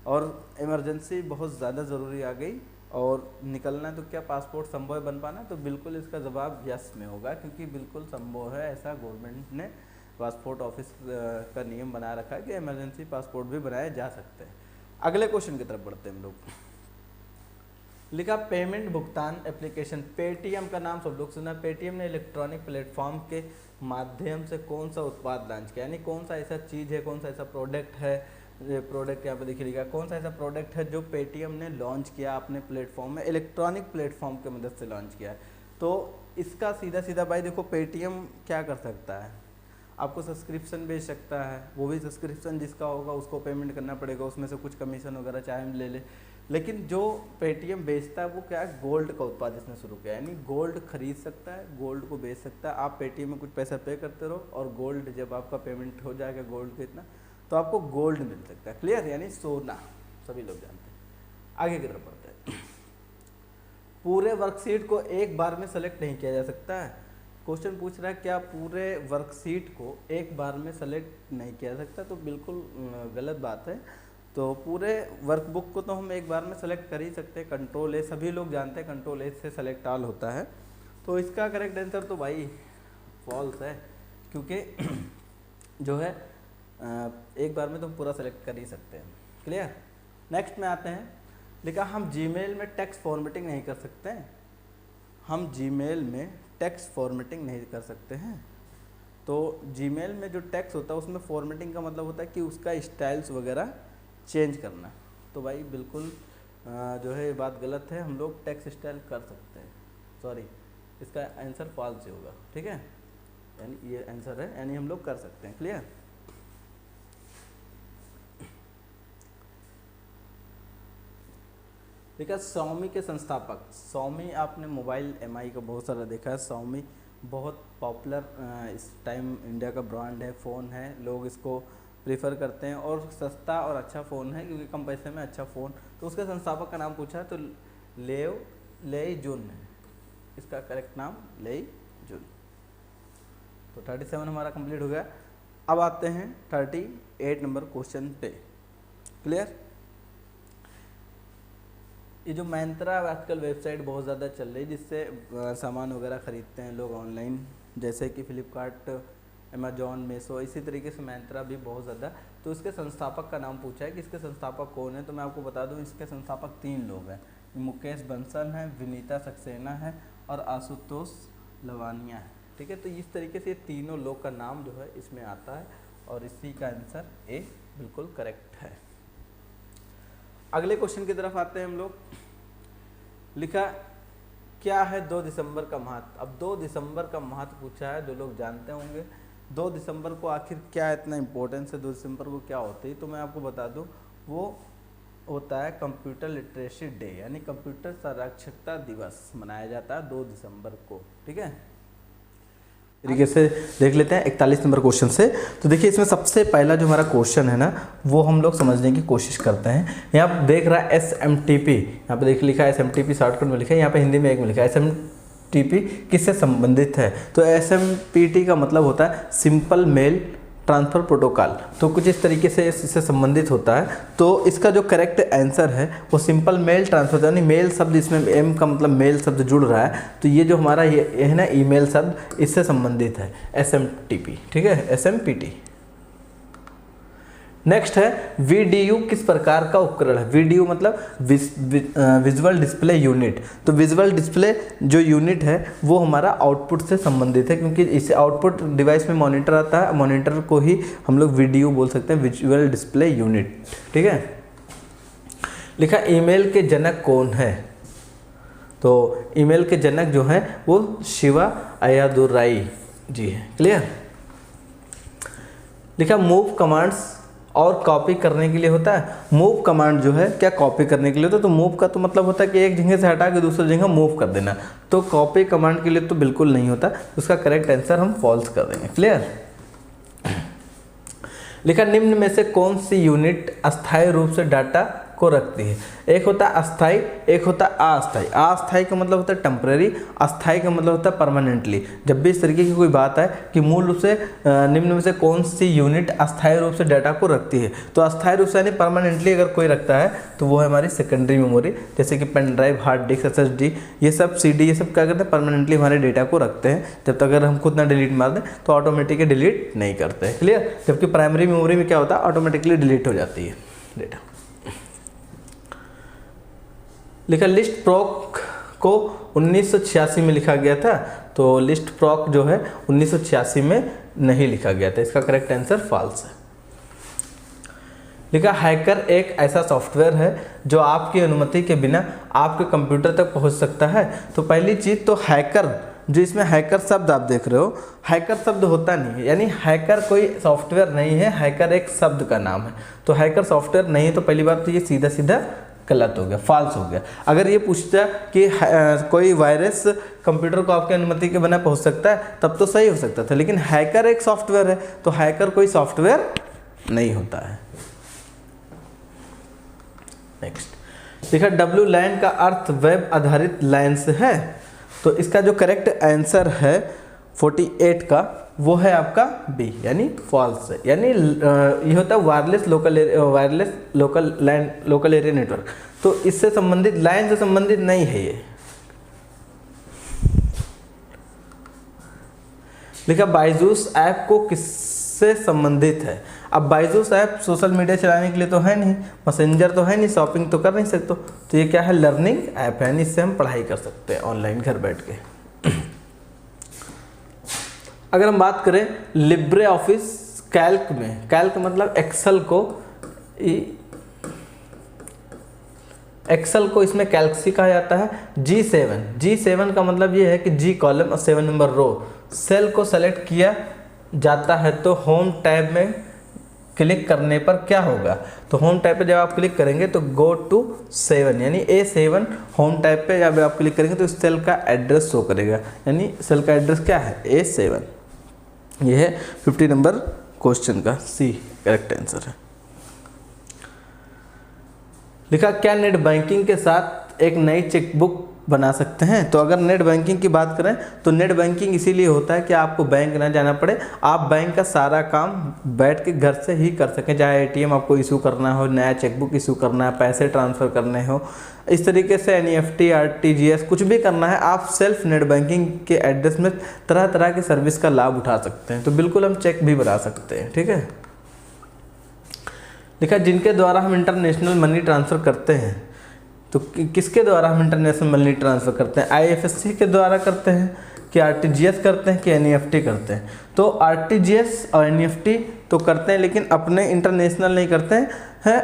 और इमरजेंसी बहुत ज़्यादा ज़रूरी आ गई और निकलना है, तो क्या पासपोर्ट संभव बन पाना? तो बिल्कुल इसका जवाब यस में होगा, क्योंकि बिल्कुल संभव है। ऐसा गवर्नमेंट ने पासपोर्ट ऑफिस का नियम बना रखा है कि इमरजेंसी पासपोर्ट भी बनाए जा सकते हैं। अगले क्वेश्चन की तरफ बढ़ते हैं हम लोग। लिखा पेमेंट भुगतान एप्लीकेशन पेटीएम का नाम सब लोग सुना। पेटीएम ने इलेक्ट्रॉनिक प्लेटफॉर्म के माध्यम से कौन सा उत्पाद लॉन्च किया? यानी कौन सा ऐसा चीज़ है, कौन सा ऐसा प्रोडक्ट है, प्रोडक्ट यहाँ पे देखिए लिखा, कौन सा ऐसा प्रोडक्ट है जो पेटीएम ने लॉन्च किया अपने प्लेटफॉर्म में, इलेक्ट्रॉनिक प्लेटफॉर्म की मदद से लॉन्च किया है। तो इसका सीधा सीधा भाई देखो, पेटीएम क्या कर सकता है? आपको सब्सक्रिप्शन बेच सकता है, वो भी सब्सक्रिप्शन जिसका होगा उसको पेमेंट करना पड़ेगा, उसमें से कुछ कमीशन वगैरह चाहे हम ले ले। लेकिन जो पेटीएम बेचता है वो क्या है? गोल्ड का उत्पाद इसने शुरू किया, यानी गोल्ड खरीद सकता है, गोल्ड को बेच सकता है। आप पेटीएम में कुछ पैसा पे करते रहो और गोल्ड जब आपका पेमेंट हो जाएगा गोल्ड के इतना, तो आपको गोल्ड मिल सकता है। क्लियर? यानी सोना, सभी लोग जानते हैं। आगे की तरफ बढ़ते हैं। पूरे वर्कशीट को एक बार में सेलेक्ट नहीं किया जा सकता है। क्वेश्चन पूछ रहा है क्या पूरे वर्कशीट को एक बार में सेलेक्ट नहीं किया जा सकता? तो बिल्कुल गलत बात है। तो पूरे वर्कबुक को तो हम एक बार में सेलेक्ट कर ही सकते हैं। कंट्रोल ए, सभी लोग जानते हैं कंट्रोल ए से सेलेक्ट ऑल होता है। तो इसका करेक्ट आंसर तो भाई फॉल्स है, क्योंकि जो है एक बार में तुम पूरा सेलेक्ट कर ही सकते हैं। क्लियर। नेक्स्ट में आते हैं, लिखा हम जीमेल में टेक्स्ट फॉर्मेटिंग नहीं कर सकते हैं। हम जीमेल में टेक्स्ट फॉर्मेटिंग नहीं कर सकते हैं। तो जीमेल में जो टेक्स्ट होता है उसमें फॉर्मेटिंग का मतलब होता है कि उसका स्टाइल्स वगैरह चेंज करना। तो भाई बिल्कुल जो है ये बात गलत है, हम लोग टेक्स्ट स्टाइल कर सकते हैं। सॉरी, इसका आंसर फॉल्स ही होगा। ठीक है, यानी ये आंसर है, यानी हम लोग कर सकते हैं। क्लियर। देखा Xiaomi के संस्थापक, Xiaomi आपने मोबाइल MI का बहुत सारा देखा है। Xiaomi बहुत पॉपुलर इस टाइम इंडिया का ब्रांड है, फ़ोन है, लोग इसको प्रीफर करते हैं और सस्ता और अच्छा फ़ोन है क्योंकि कम पैसे में अच्छा फ़ोन। तो उसके संस्थापक का नाम पूछा है तो लेई जुन है इसका करेक्ट नाम, लेई जुन। तो 37 हमारा कंप्लीट हो गया। अब आते हैं 38 नंबर क्वेश्चन पे। क्लियर। ये जो Myntra आजकल वेबसाइट बहुत ज़्यादा चल रही है जिससे सामान वगैरह ख़रीदते हैं लोग ऑनलाइन, जैसे कि फ्लिपकार्ट, अमेजॉन, मीशो, इसी तरीके से Myntra भी बहुत ज़्यादा। तो इसके संस्थापक का नाम पूछा है कि इसके संस्थापक कौन है। तो मैं आपको बता दूं इसके संस्थापक 3 लोग हैं, मुकेश बंसल हैं, विनीता सक्सेना है और आशुतोष लवानिया है। ठीक है, तो इस तरीके से ये तीनों लोग का नाम जो है इसमें आता है और इसी का आंसर ए बिल्कुल करेक्ट है। अगले क्वेश्चन की तरफ आते हैं हम लोग। लिखा क्या है 2 दिसंबर का महत्व। अब 2 दिसंबर का महत्व पूछा है, जो लोग जानते होंगे 2 दिसंबर को आखिर क्या इतना इम्पोर्टेंस है, 2 दिसंबर को क्या होती है। तो मैं आपको बता दूं वो होता है कंप्यूटर लिटरेसी डे, यानी कंप्यूटर साक्षरता दिवस मनाया जाता है 2 दिसंबर को। ठीक है, तरीके से देख लेते हैं 41 नंबर क्वेश्चन से। तो देखिए इसमें सबसे पहला जो हमारा क्वेश्चन है ना वो हम लोग समझने की कोशिश करते हैं। यहाँ पर देख रहा है SMTP, यहाँ पे देख लिखा है SMTP शॉर्टकट में लिखा है, यहाँ पे हिंदी में एक में लिखा है SMTP किससे संबंधित है। तो SMPT का मतलब होता है सिंपल मेल ट्रांसफ़र प्रोटोकॉल। तो कुछ इस तरीके से इससे संबंधित होता है। तो इसका जो करेक्ट आंसर है वो सिंपल मेल ट्रांसफ़र, यानी मेल शब्द इसमें एम का मतलब मेल शब्द जुड़ रहा है। तो ये जो हमारा ये है ना ईमेल शब्द इससे संबंधित है SMTP। ठीक है, SMPT। नेक्स्ट है VDU किस प्रकार का उपकरण है। VDU मतलब विजुअल डिस्प्ले यूनिट। तो विजुअल डिस्प्ले जो यूनिट है वो हमारा आउटपुट से संबंधित है, क्योंकि इसे आउटपुट डिवाइस में मॉनिटर आता है, मॉनिटर को ही हम लोग VDU बोल सकते हैं, विजुअल डिस्प्ले यूनिट। ठीक है। लिखा ईमेल के जनक कौन है। तो ईमेल के जनक जो है वो शिवा अय्यादुराई जी है। क्लियर। लिखा मूव कमांड्स और कॉपी करने के लिए होता है। मूव कमांड जो है क्या कॉपी करने के लिए होता है। तो मूव का तो मतलब होता है कि एक जगह से हटा के दूसरी जगह मूव कर देना। तो कॉपी कमांड के लिए तो बिल्कुल नहीं होता, उसका करेक्ट आंसर हम फॉल्स कर देंगे। क्लियर। लिखा निम्न में से कौन सी यूनिट अस्थायी रूप से डाटा को रखती है। एक होता है अस्थाई, एक होता है अस्थाई। अस्थाई का मतलब होता है टेम्परेरी, अस्थाई का मतलब होता है परमानेंटली। जब भी इस तरीके की कोई बात है कि मूल रूप से निम्न में से कौन सी यूनिट अस्थायी रूप से डाटा को रखती है, तो अस्थायी रूप से यानी परमानेंटली अगर कोई रखता है तो वो है हमारी सेकेंडरी मेमोरी, जैसे कि pen drive, hard disk, SSD, ये सब CD, ये सब क्या करते हैं परमानेंटली हमारे डेटा को रखते हैं। जब तक अगर हम खुद ना डिलीट मार दें तो ऑटोमेटिकली डिलीट नहीं करते हैं। क्लियर। जबकि प्राइमरी मेमोरी में क्या होता है ऑटोमेटिकली डिलीट हो जाती है डेटा। लिखा लिस्ट प्रॉक को 1986 में लिखा गया था। तो लिस्ट प्रॉक जो है 1986 में नहीं लिखा गया था, इसका करेक्ट आंसर फॉल्स है। लिखा हैकर एक ऐसा सॉफ्टवेयर है जो आपकी अनुमति के बिना आपके कंप्यूटर तक पहुंच सकता है। तो पहली चीज़ तो हैकर, जो इसमें हैकर शब्द आप देख रहे हो, हैकर शब्द होता नहीं है, यानी हैकर कोई सॉफ्टवेयर नहीं है, हैकर एक शब्द का नाम है। तो हैकर सॉफ्टवेयर नहीं है, तो पहली बात तो ये सीधा सीधा गलत हो गया, फॉल्स हो गया। अगर ये पूछता कि कोई वायरस कंप्यूटर को आपकी अनुमति के बिना पहुंच सकता है तब तो सही हो सकता था, लेकिन हैकर एक सॉफ्टवेयर है, तो हैकर कोई सॉफ्टवेयर नहीं होता है। नेक्स्ट देखा WLAN का अर्थ वेब आधारित लैन से है। तो इसका जो करेक्ट आंसर है 48 का वो है आपका बी, यानी फॉल्स है। यानी ये होता है वायरलेस लोकल एरिया नेटवर्क। तो इससे संबंधित, लाइन से संबंधित नहीं है ये। लिखा बायजूस ऐप को किससे संबंधित है। अब बायजूस ऐप सोशल मीडिया चलाने के लिए तो है नहीं, मैसेंजर तो है नहीं, शॉपिंग तो कर नहीं सकते, तो ये क्या है, लर्निंग ऐप है, इससे हम पढ़ाई कर सकते हैं ऑनलाइन घर बैठ के। अगर हम बात करें लिब्रे ऑफिस कैल्क में, कैल्क मतलब एक्सेल को इसमें कैल्सी कहा जाता है। G7 का मतलब ये है कि G कॉलम और 7 नंबर रो। सेल को सेलेक्ट किया जाता है तो होम टैब में क्लिक करने पर क्या होगा, तो होम टैब पे जब आप क्लिक करेंगे तो गो टू 7 यानी A7 होम टैब पे जब आप क्लिक करेंगे तो इस सेल का एड्रेस शो करेगा, यानी सेल का एड्रेस क्या है, A7। ये है 50 नंबर क्वेश्चन का सी करेक्ट आंसर है। लिखा क्या नेट बैंकिंग के साथ एक नई चेकबुक बना सकते हैं। तो अगर नेट बैंकिंग की बात करें तो नेट बैंकिंग इसीलिए होता है कि आपको बैंक ना जाना पड़े, आप बैंक का सारा काम बैठ के घर से ही कर सकें, चाहे एटीएम आपको इशू करना हो, नया चेकबुक इशू करना है, पैसे ट्रांसफ़र करने हो, इस तरीके से NEFT RTGS कुछ भी करना है, आप सेल्फ नेट बैंकिंग के एड्रेस में तरह तरह की सर्विस का लाभ उठा सकते हैं। तो बिल्कुल हम चेक भी बना सकते हैं, ठीक है। लिखा जिनके द्वारा हम इंटरनेशनल मनी ट्रांसफ़र करते हैं, तो किसके द्वारा हम इंटरनेशनल मनी ट्रांसफ़र करते हैं, IFSC के द्वारा करते हैं कि RTGS करते हैं कि NEFT करते हैं। तो RTGS और NEFT तो करते हैं लेकिन अपने इंटरनेशनल नहीं करते हैं,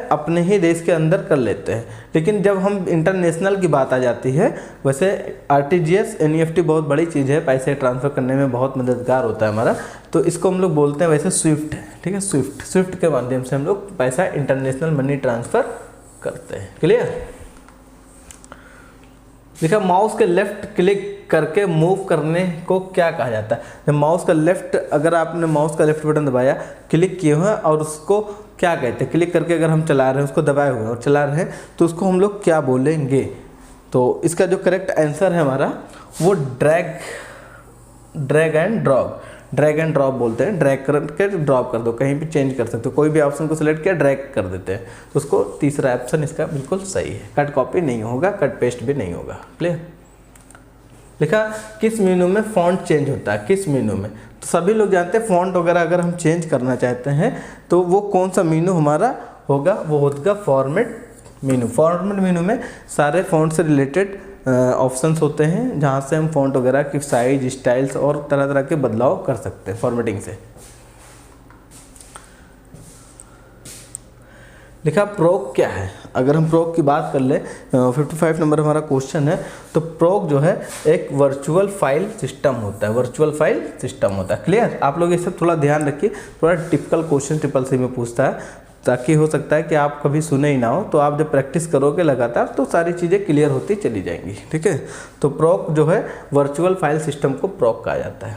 अपने ही देश के अंदर कर लेते हैं। लेकिन जब हम इंटरनेशनल की बात आ जाती है, वैसे RTGS NEFT बहुत बड़ी चीज़ है, पैसे ट्रांसफ़र करने में बहुत मददगार होता है हमारा, तो इसको हम लोग बोलते हैं वैसे स्विफ्ट है, ठीक है। स्विफ्ट के माध्यम से हम लोग पैसा इंटरनेशनल मनी ट्रांसफ़र करते हैं। क्लियर। लिखा माउस के लेफ्ट क्लिक करके मूव करने को क्या कहा जाता है। जब माउस का लेफ्ट, अगर आपने माउस का लेफ्ट बटन दबाया, क्लिक किए हुए और उसको क्या कहते हैं, क्लिक करके अगर हम चला रहे हैं, उसको दबाए हुए और चला रहे हैं, तो उसको हम लोग क्या बोलेंगे। तो इसका जो करेक्ट आंसर है हमारा वो ड्रैग एंड ड्रॉप बोलते हैं। ड्रैग करके ड्रॉप कर दो, कहीं भी चेंज कर सकते हो, कोई भी ऑप्शन को सिलेक्ट किया ड्रैग कर देते हैं, तो उसको तीसरा ऑप्शन इसका बिल्कुल सही है। कट कॉपी नहीं होगा, कट पेस्ट भी नहीं होगा। क्लियर। लिखा किस मेनू में फॉन्ट चेंज होता है, किस मेनू में, तो सभी लोग जानते हैं फॉन्ट वगैरह अगर हम चेंज करना चाहते हैं तो वो कौन सा मेनू हमारा होगा, वो होगा फॉर्मेट मेनू। फॉर्मेट मेनू में सारे फॉन्ट से रिलेटेड ऑप्शंस होते हैं, जहाँ से हम फॉन्ट वगैरह की साइज, स्टाइल्स और तरह तरह के बदलाव कर सकते हैं फॉर्मेटिंग से। लिखा प्रोक क्या है। अगर हम प्रोक की बात कर ले, 55 नंबर हमारा क्वेश्चन है, तो प्रोक जो है एक वर्चुअल फाइल सिस्टम होता है, वर्चुअल फाइल सिस्टम होता है। क्लियर। आप लोग ये सब थोड़ा ध्यान रखिए, थोड़ा टिपिकल क्वेश्चन ट्रिपल-सी में पूछता है, ताकि हो सकता है कि आप कभी सुने ही ना हो, तो आप जब प्रैक्टिस करोगे लगातार तो सारी चीज़ें क्लियर होती चली जाएंगी, ठीक है। तो प्रोक जो है वर्चुअल फाइल सिस्टम को प्रोक कहा जाता है।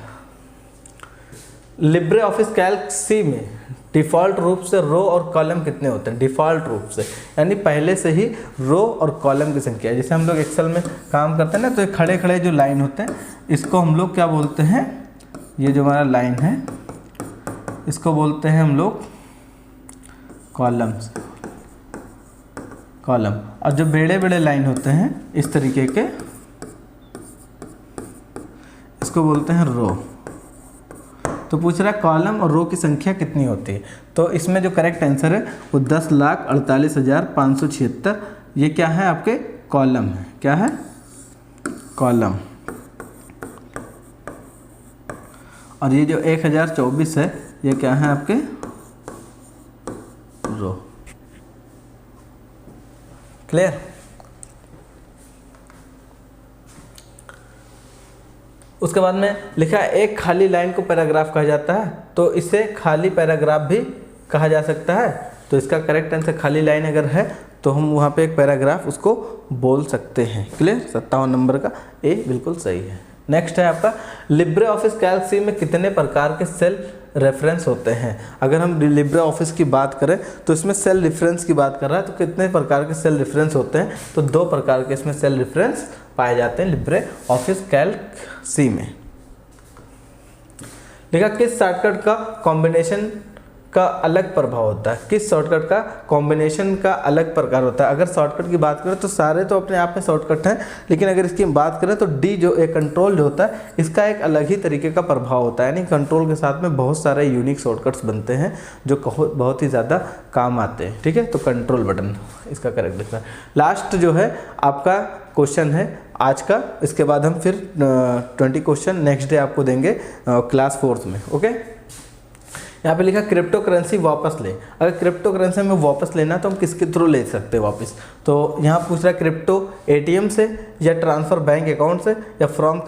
लिब्रे ऑफिस कैल्क सी में डिफ़ॉल्ट रूप से रो और कॉलम कितने होते हैं, डिफ़ॉल्ट रूप से यानी पहले से ही रो और कॉलम की संख्या है। जैसे हम लोग एक्सेल में काम करते हैं ना, तो ये खड़े खड़े जो लाइन होते हैं इसको हम लोग क्या बोलते हैं, ये जो हमारा लाइन है इसको बोलते हैं हम लोग कॉलम्स, कॉलम। और जो बड़े बड़े लाइन होते हैं इस तरीके के, इसको बोलते हैं रो। तो पूछ रहा है कॉलम और रो की संख्या कितनी होती है, तो इसमें जो करेक्ट आंसर है वो 10,48,576, ये क्या है आपके कॉलम है, क्या है कॉलम। और ये जो 1024 है ये क्या है आपके रो। क्लियर। उसके बाद में लिखा है एक खाली लाइन को पैराग्राफ कहा जाता है, तो इसे खाली पैराग्राफ भी कहा जा सकता है। तो इसका करेक्ट आंसर खाली लाइन अगर है तो हम वहाँ पे एक पैराग्राफ उसको बोल सकते हैं। क्लियर। 57 नंबर का ए बिल्कुल सही है। नेक्स्ट है आपका लिब्रे ऑफिस कैल्क सी में कितने प्रकार के सेल रेफरेंस होते हैं। अगर हम लिब्रे ऑफिस की बात करें तो इसमें सेल रेफरेंस की बात कर रहा है, तो कितने प्रकार के सेल रेफरेंस होते हैं, तो 2 प्रकार के इसमें सेल रेफरेंस पाए जाते हैं लिब्रे ऑफिस कैल्क सी में। लिखा किस शॉर्टकट का कॉम्बिनेशन का अलग प्रभाव होता है, किस शॉर्टकट का कॉम्बिनेशन का अलग प्रकार होता है। अगर शॉर्टकट की बात करें तो सारे तो अपने आप में शॉर्टकट हैं, लेकिन अगर इसकी बात करें तो डी जो एक कंट्रोल जो होता है इसका एक अलग ही तरीके का प्रभाव होता है, यानी कंट्रोल के साथ में बहुत सारे यूनिक शॉर्टकट्स बनते हैं जो बहुत ही ज़्यादा काम आते हैं। ठीक है, तो कंट्रोल बटन इसका करेक्ट दिखता है। लास्ट जो है आपका क्वेश्चन है आज का, इसके बाद हम फिर 20 क्वेश्चन नेक्स्ट डे आपको देंगे क्लास 4 में। ओके, यहाँ पे लिखा क्रिप्टो करेंसी वापस ले। अगर क्रिप्टो करेंसी में वापस लेना तो हम किसके थ्रू ले सकते हैं वापस, तो यहाँ पूछ रहा है क्रिप्टो एटीएम से या ट्रांसफ़र बैंक अकाउंट से या फ्रॉम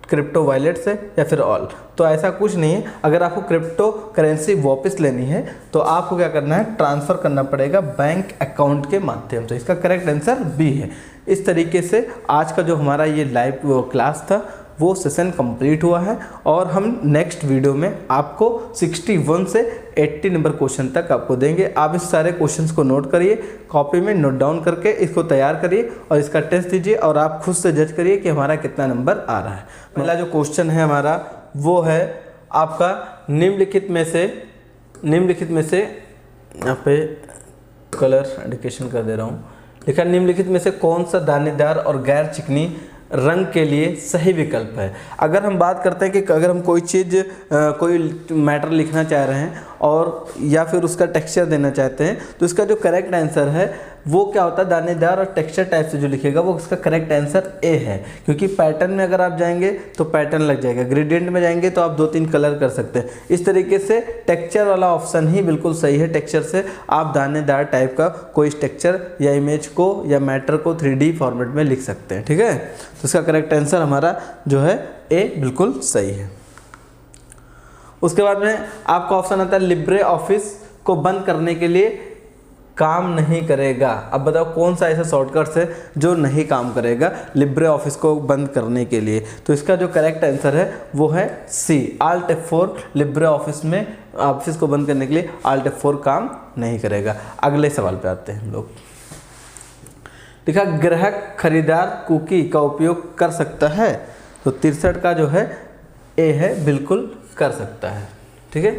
क्रिप्टो वॉलेट से या फिर ऑल। तो ऐसा कुछ नहीं है, अगर आपको क्रिप्टो करेंसी वापस लेनी है तो आपको क्या करना है, ट्रांसफ़र करना पड़ेगा बैंक अकाउंट के माध्यम से। इसका करेक्ट आंसर बी है। इस तरीके से आज का जो हमारा ये लाइव क्लास था वो सेशन कंप्लीट हुआ है, और हम नेक्स्ट वीडियो में आपको 61 से 80 नंबर क्वेश्चन तक आपको देंगे। आप इस सारे क्वेश्चंस को नोट करिए, कॉपी में नोट डाउन करके इसको तैयार करिए और इसका टेस्ट दीजिए, और आप खुद से जज करिए कि हमारा कितना नंबर आ रहा है। पहला जो क्वेश्चन है हमारा वो है आपका निम्नलिखित में से यहाँ पे कलर इंडिकेशन कर दे रहा हूँ, लिखा निम्नलिखित में से कौन सा दानेदार और गैर चिकनी रंग के लिए सही विकल्प है। अगर हम बात करते हैं कि अगर हम कोई चीज़ कोई मैटर लिखना चाह रहे हैं और या फिर उसका टेक्सचर देना चाहते हैं, तो इसका जो करेक्ट आंसर है वो क्या होता है, दानेदार और टेक्सचर टाइप से जो लिखेगा वो इसका करेक्ट आंसर ए है, क्योंकि पैटर्न में अगर आप जाएंगे तो पैटर्न लग जाएगा, ग्रेडियंट में जाएंगे तो आप 2-3 कलर कर सकते हैं। इस तरीके से टेक्सचर वाला ऑप्शन ही बिल्कुल सही है। टेक्सचर से आप दानेदार टाइप का कोई टेक्सचर या इमेज को या मैटर को 3D फॉर्मेट में लिख सकते हैं। ठीक है, तो इसका करेक्ट आंसर हमारा जो है ए बिल्कुल सही है। उसके बाद में आपका ऑप्शन आता है लिब्रे ऑफिस को बंद करने के लिए काम नहीं करेगा। अब बताओ कौन सा ऐसा शॉर्टकट है जो नहीं काम करेगा लिब्रे ऑफिस को बंद करने के लिए, तो इसका जो करेक्ट आंसर है वो है सी, Alt F4। लिब्रे ऑफिस में ऑफिस को बंद करने के लिए Alt F4 काम नहीं करेगा। अगले सवाल पे आते हैं हम लोग। लिखा ग्राहक खरीदार कुकी का उपयोग कर सकता है, तो 63 का जो है ए है, बिल्कुल कर सकता है। ठीक है,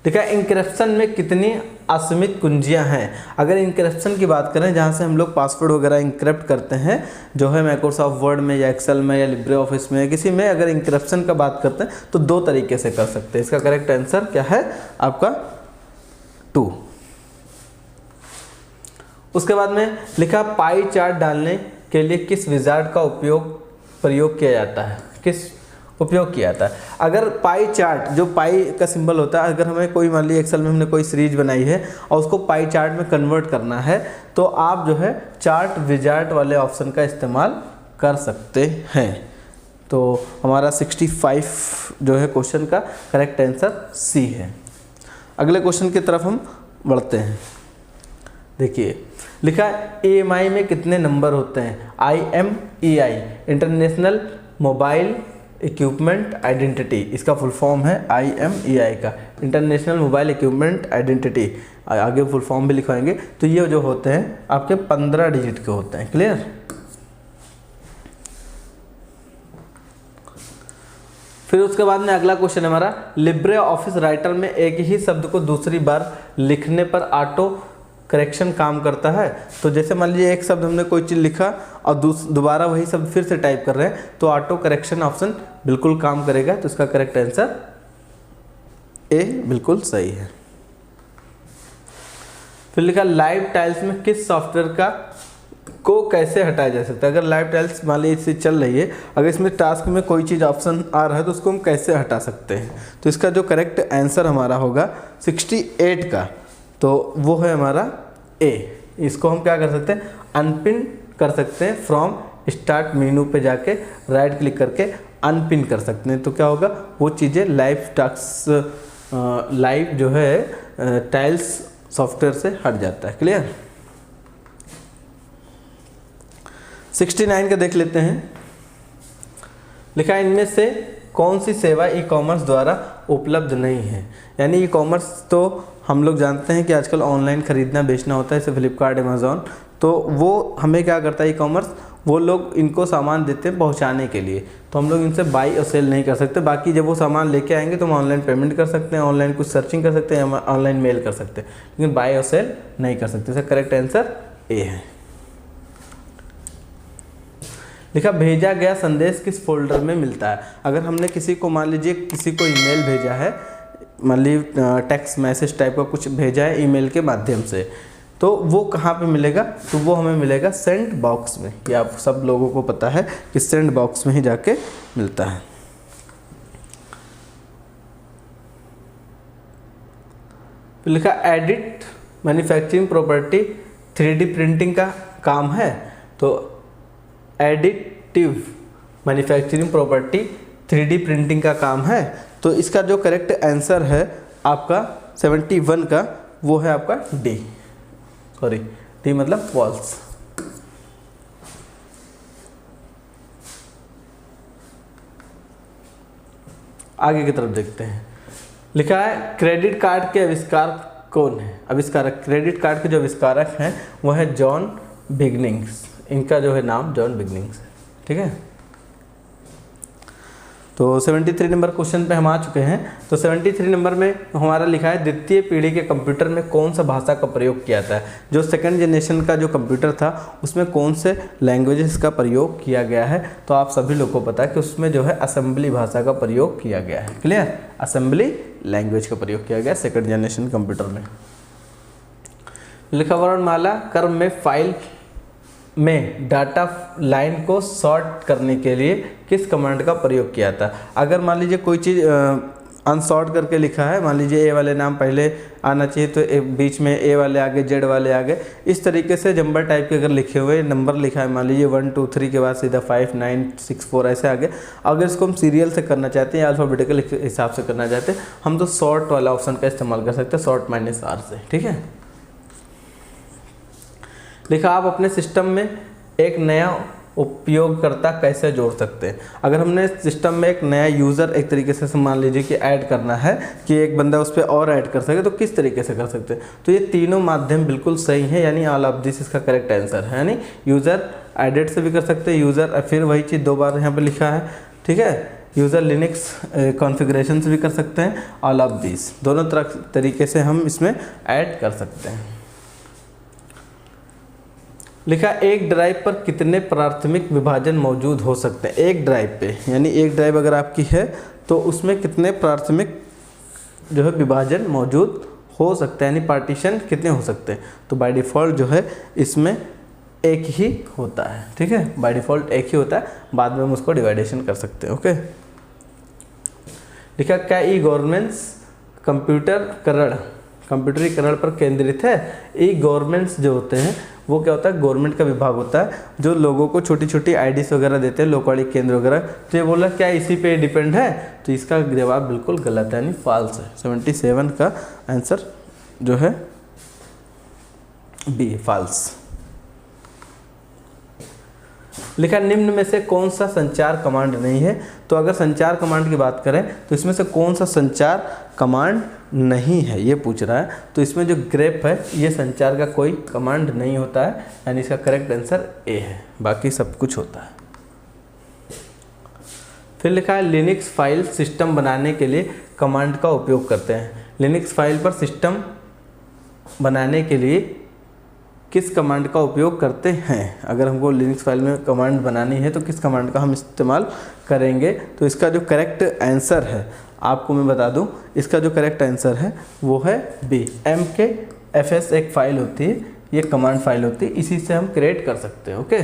देखा इंक्रिप्शन में कितनी असीमित कुंजियां हैं। अगर इंक्रिप्शन की बात करें जहां से हम लोग पासवर्ड वगैरह इंक्रिप्ट करते हैं, जो है माइक्रोसॉफ्ट वर्ड में या एक्सेल में या लिब्रे ऑफिस में किसी में, अगर इंक्रिप्शन का बात करते हैं तो 2 तरीके से कर सकते हैं। इसका करेक्ट आंसर क्या है आपका 2। उसके बाद में लिखा पाई चार्ट डालने के लिए किस विजार्ड का प्रयोग किया जाता है, किस उपयोग किया जाता है। अगर पाई चार्ट, जो पाई का सिंबल होता है, अगर हमें कोई मान ली एक्सेल में हमने कोई सीरीज बनाई है और उसको पाई चार्ट में कन्वर्ट करना है, तो आप जो है चार्ट विजार्ड वाले ऑप्शन का इस्तेमाल कर सकते हैं। तो हमारा 65 जो है क्वेश्चन का करेक्ट आंसर सी है। अगले क्वेश्चन की तरफ हम बढ़ते हैं। देखिए लिखा है EMI में कितने नंबर होते हैं। IMEI international mobile equipment identity, इसका फुल फॉर्म है IMEI का, इंटरनेशनल मोबाइल इक्विपमेंट आइडेंटिटी। आगे फुल फॉर्म भी लिखवाएंगे। तो ये जो होते हैं आपके 15 डिजिट के होते हैं। क्लियर। फिर उसके बाद में अगला क्वेश्चन हमारा लिब्रे ऑफिस राइटर में एक ही शब्द को दूसरी बार लिखने पर ऑटो करेक्शन काम करता है। तो जैसे मान लीजिए एक शब्द हमने कोई चीज़ लिखा और दोबारा वही शब्द फिर से टाइप कर रहे हैं, तो ऑटो करेक्शन ऑप्शन बिल्कुल काम करेगा। तो इसका करेक्ट आंसर ए बिल्कुल सही है। फिर लिखा लाइव टाइल्स में किस सॉफ्टवेयर को कैसे हटाया जा सकता है। अगर लाइव टाइल्स मान लीजिए इससे चल रही है, अगर इसमें टास्क में कोई चीज़ ऑप्शन आ रहा है तो उसको हम कैसे हटा सकते हैं। तो इसका जो करेक्ट आंसर हमारा होगा 68 का, तो वो है हमारा ए। इसको हम क्या कर सकते हैं, अनपिन कर सकते हैं। फ्रॉम स्टार्ट मेनू पे जाके राइट क्लिक करके अनपिन कर सकते हैं। तो क्या होगा, वो चीज़ें लाइव जो है टाइल्स सॉफ्टवेयर से हट जाता है। क्लियर। 69 का देख लेते हैं। लिखा है इनमें से कौन सी सेवा ई कॉमर्स द्वारा उपलब्ध नहीं है। यानी ई कॉमर्स तो हम लोग जानते हैं कि आजकल ऑनलाइन खरीदना बेचना होता है, जैसे फ्लिपकार्ट, अमेज़ॉन। तो वो हमें क्या करता है ई कॉमर्स, वो लोग इनको सामान देते हैं पहुंचाने के लिए, तो हम लोग इनसे बाई और सेल नहीं कर सकते। बाकी जब वो सामान लेके आएंगे तो हम ऑनलाइन पेमेंट कर सकते हैं, ऑनलाइन कुछ सर्चिंग कर सकते हैं, या ऑनलाइन मेल कर सकते हैं, लेकिन बाई और सेल नहीं कर सकते। इसका करेक्ट आंसर ए है। लिखा भेजा गया संदेश किस फोल्डर में मिलता है। अगर हमने किसी को, मान लीजिए किसी को ईमेल भेजा है, मान लीजिए टेक्स्ट मैसेज टाइप का कुछ भेजा है ईमेल के माध्यम से, तो वो कहाँ पे मिलेगा, तो वो हमें मिलेगा सेंड बॉक्स में। ये आप सब लोगों को पता है कि सेंड बॉक्स में ही जाके मिलता है। तो लिखा edit manufacturing property 3D printing का काम है, तो additive manufacturing property 3D printing का काम है। तो इसका जो करेक्ट आंसर है आपका 71 का, वो है आपका डी, सॉरी डी मतलब फॉल्स। आगे की तरफ देखते हैं। लिखा है क्रेडिट कार्ड के आविष्कार कौन है। आविष्कारक, क्रेडिट कार्ड के जो आविष्कारक हैं वो है जॉन बिगनिंग्स। इनका जो है नाम जॉन बिगनिंग्स है, ठीक है। तो 73 नंबर क्वेश्चन पे हम आ चुके हैं। तो 73 नंबर में हमारा लिखा है द्वितीय पीढ़ी के कंप्यूटर में कौन सा भाषा का प्रयोग किया था। जो सेकंड जनरेशन का जो कंप्यूटर था उसमें कौन से लैंग्वेजेस का प्रयोग किया गया है, तो आप सभी लोग को पता है कि उसमें जो है असेंबली भाषा का प्रयोग किया गया है। क्लियर, असेंबली लैंग्वेज का प्रयोग किया गया सेकंड जनरेशन कंप्यूटर में। लिखा वर्णमाला क्रम में फाइल में डाटा लाइन को सॉर्ट करने के लिए किस कमांड का प्रयोग किया था। अगर मान लीजिए कोई चीज़ अनसॉर्ट करके लिखा है, मान लीजिए ए वाले नाम पहले आना चाहिए तो बीच में ए वाले आगे, जेड वाले आगे, इस तरीके से जंबर टाइप के अगर लिखे हुए नंबर लिखा है, मान लीजिए 1 2 3 के बाद सीधा 5 9 6 4 ऐसे आगे, अगर इसको हम सीरियल से करना चाहते हैं या अल्फ़ाबेटिकल हिसाब से करना चाहते हैं, हम तो सॉर्ट वाला ऑप्शन का इस्तेमाल कर सकते हैं, सॉर्ट माइनस आर से, ठीक है। लिखा आप अपने सिस्टम में एक नया उपयोगकर्ता कैसे जोड़ सकते हैं। अगर हमने सिस्टम में एक नया यूज़र एक तरीके से मान लीजिए कि ऐड करना है कि एक बंदा उस पर और ऐड कर सके, तो किस तरीके से कर सकते हैं। तो ये तीनों माध्यम बिल्कुल सही है, यानी ऑल ऑफ दिस इसका करेक्ट आंसर है। यानी यूज़र एडिट से भी कर सकते हैं, यूज़र फिर वही चीज़ 2 बार यहाँ पर लिखा है, ठीक है। यूज़र लिनक्स कॉन्फ़िगरेशन से भी कर सकते हैं, ऑल ऑफ दिस दोनों तरीके से हम इसमें ऐड कर सकते हैं। लिखा एक ड्राइव पर कितने प्राथमिक विभाजन मौजूद हो सकते हैं। एक ड्राइव पे, यानी एक ड्राइव अगर आपकी है तो उसमें कितने प्राथमिक जो है विभाजन मौजूद हो सकते हैं, यानी पार्टीशन कितने हो सकते हैं। तो बाय डिफ़ॉल्ट जो है इसमें एक ही होता है, ठीक है, बाय डिफ़ॉल्ट एक ही होता है, बाद में हम उसको डिवाइडेशन कर सकते हैं। ओके। लिखा क्या ई गवर्नेंस कंप्यूटरीकरण पर केंद्रित है। ई गवर्नेंस जो होते हैं वो क्या होता है, गवर्नमेंट का विभाग होता है जो लोगों को छोटी छोटी आईडीज वगैरह देते हैं, लोकवाणी केंद्र वगैरह। तो ये बोला क्या इसी पे डिपेंड है, तो इसका जवाब बिल्कुल गलत है, यानी फॉल्स है। 77 का आंसर जो है बी, फॉल्स। लिखा निम्न में से कौन सा संचार कमांड नहीं है। तो अगर संचार कमांड की बात करें तो इसमें से कौन सा संचार कमांड नहीं है, ये पूछ रहा है। तो इसमें जो ग्रेप है ये संचार का कोई कमांड नहीं होता है, यानी इसका करेक्ट आंसर ए है, बाकी सब कुछ होता है। फिर लिखा है लिनक्स फाइल सिस्टम बनाने के लिए कमांड का उपयोग करते हैं। लिनक्स फाइल पर सिस्टम बनाने के लिए किस कमांड का उपयोग करते हैं। अगर हमको लिनक्स फाइल में कमांड बनानी है तो किस कमांड का हम इस्तेमाल करेंगे। तो इसका जो करेक्ट आंसर है आपको मैं बता दूं, इसका जो करेक्ट आंसर है वो है बी, mkfs एक फ़ाइल होती है, ये कमांड फाइल होती है, इसी से हम क्रिएट कर सकते हैं। ओके,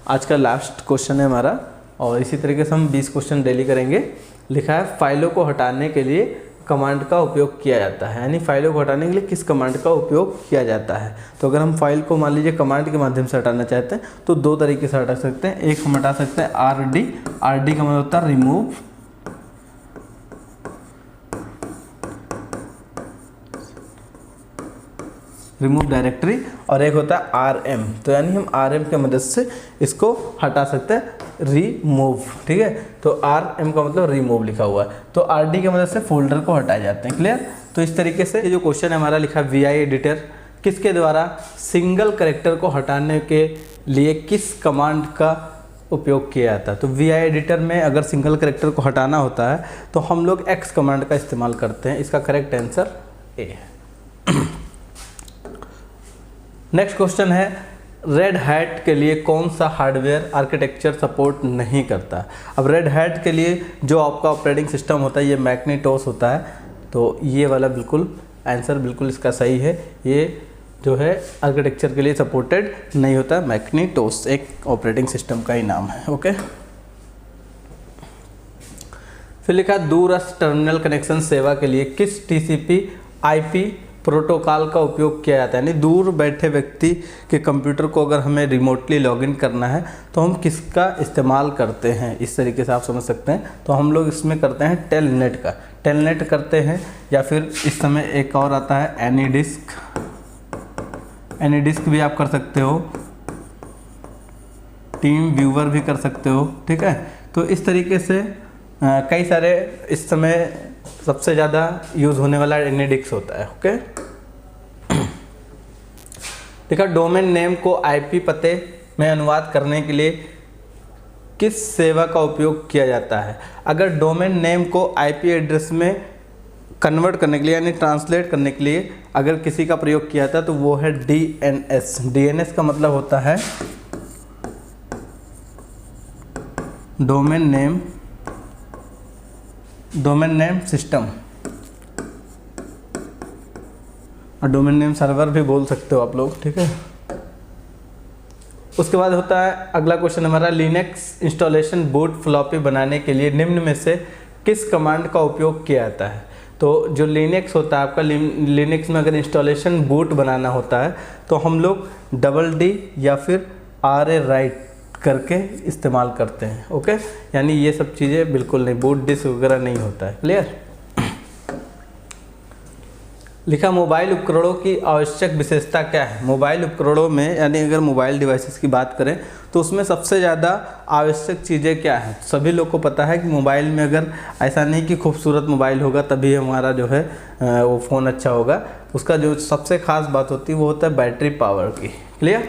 आज का लास्ट क्वेश्चन है हमारा, और इसी तरीके से हम 20 क्वेश्चन डेली करेंगे। लिखा है फाइलों को हटाने के लिए कमांड का उपयोग किया जाता है, यानी फाइलों को हटाने के लिए किस कमांड का उपयोग किया जाता है। तो अगर हम फाइल को मान लीजिए कमांड के माध्यम से हटाना चाहते हैं तो 2 तरीके से हटा सकते हैं। एक हम हटा सकते हैं rd का मतलब होता है रिमूव डायरेक्टरी, और एक होता है rm, तो यानी हम rm के मदद से इसको हटा सकते हैं, रिमूव, ठीक है। तो rm का मतलब रिमूव लिखा हुआ है, तो rd की मदद से फोल्डर को हटाए जाते हैं। क्लियर। तो इस तरीके से ये जो क्वेश्चन है हमारा लिखा vi एडिटर किसके द्वारा सिंगल कैरेक्टर को हटाने के लिए किस कमांड का उपयोग किया जाता है। तो VI एडिटर में अगर सिंगल कैरेक्टर को हटाना होता है तो हम लोग X कमांड का इस्तेमाल करते हैं। इसका करेक्ट आंसर A है। नेक्स्ट क्वेश्चन है, रेड हैट के लिए कौन सा हार्डवेयर आर्किटेक्चर सपोर्ट नहीं करता। अब रेड हैट के लिए जो आपका ऑपरेटिंग सिस्टम होता है ये मैग्नेटोस होता है, तो ये वाला बिल्कुल आंसर बिल्कुल इसका सही है। ये जो है आर्किटेक्चर के लिए सपोर्टेड नहीं होता। मैग्नेटोस एक ऑपरेटिंग सिस्टम का ही नाम है। ओके, फिर लिखा दूरस्थ टर्मिनल कनेक्शन सेवा के लिए किस TCP/IP प्रोटोकॉल का उपयोग किया जाता है। यानी दूर बैठे व्यक्ति के कंप्यूटर को अगर हमें रिमोटली लॉगिन करना है तो हम किसका इस्तेमाल करते हैं, इस तरीके से आप समझ सकते हैं। तो हम लोग इसमें करते हैं टेलनेट का, टेलनेट करते हैं, या फिर इस समय एक और आता है एनीडिस्क, एनीडिस्क भी आप कर सकते हो, टीम व्यूवर भी कर सकते हो। ठीक है, तो इस तरीके से कई सारे इस समय सबसे ज़्यादा यूज़ होने वाला एनीडिस्क होता है। ओके, देखा डोमेन नेम को IP पते में अनुवाद करने के लिए किस सेवा का उपयोग किया जाता है। अगर डोमेन नेम को IP एड्रेस में कन्वर्ट करने के लिए यानी ट्रांसलेट करने के लिए अगर किसी का प्रयोग किया जाता है तो वो है DNS। DNS का मतलब होता है डोमेन नेम सिस्टम, और डोमेन नेम सर्वर भी बोल सकते हो आप लोग। ठीक है, उसके बाद होता है अगला क्वेश्चन हमारा, लिनक्स इंस्टॉलेशन बूट फ्लॉपी बनाने के लिए निम्न में से किस कमांड का उपयोग किया जाता है। तो जो लिनक्स होता है आपका, लिनक्स में अगर इंस्टॉलेशन बूट बनाना होता है तो हम लोग DD या फिर RA राइट करके इस्तेमाल करते हैं। ओके, यानी ये सब चीज़ें बिल्कुल नहीं, बूट डिस्क वगैरह नहीं होता है। क्लियर। लिखा मोबाइल उपकरणों की आवश्यक विशेषता क्या है। मोबाइल उपकरणों में यानी अगर मोबाइल डिवाइसेस की बात करें तो उसमें सबसे ज़्यादा आवश्यक चीज़ें क्या हैं। सभी लोग को पता है कि मोबाइल में अगर ऐसा नहीं कि खूबसूरत मोबाइल होगा तभी हमारा जो है वो फ़ोन अच्छा होगा। उसका जो सबसे ख़ास बात होती है वो होता है बैटरी पावर की। क्लियर।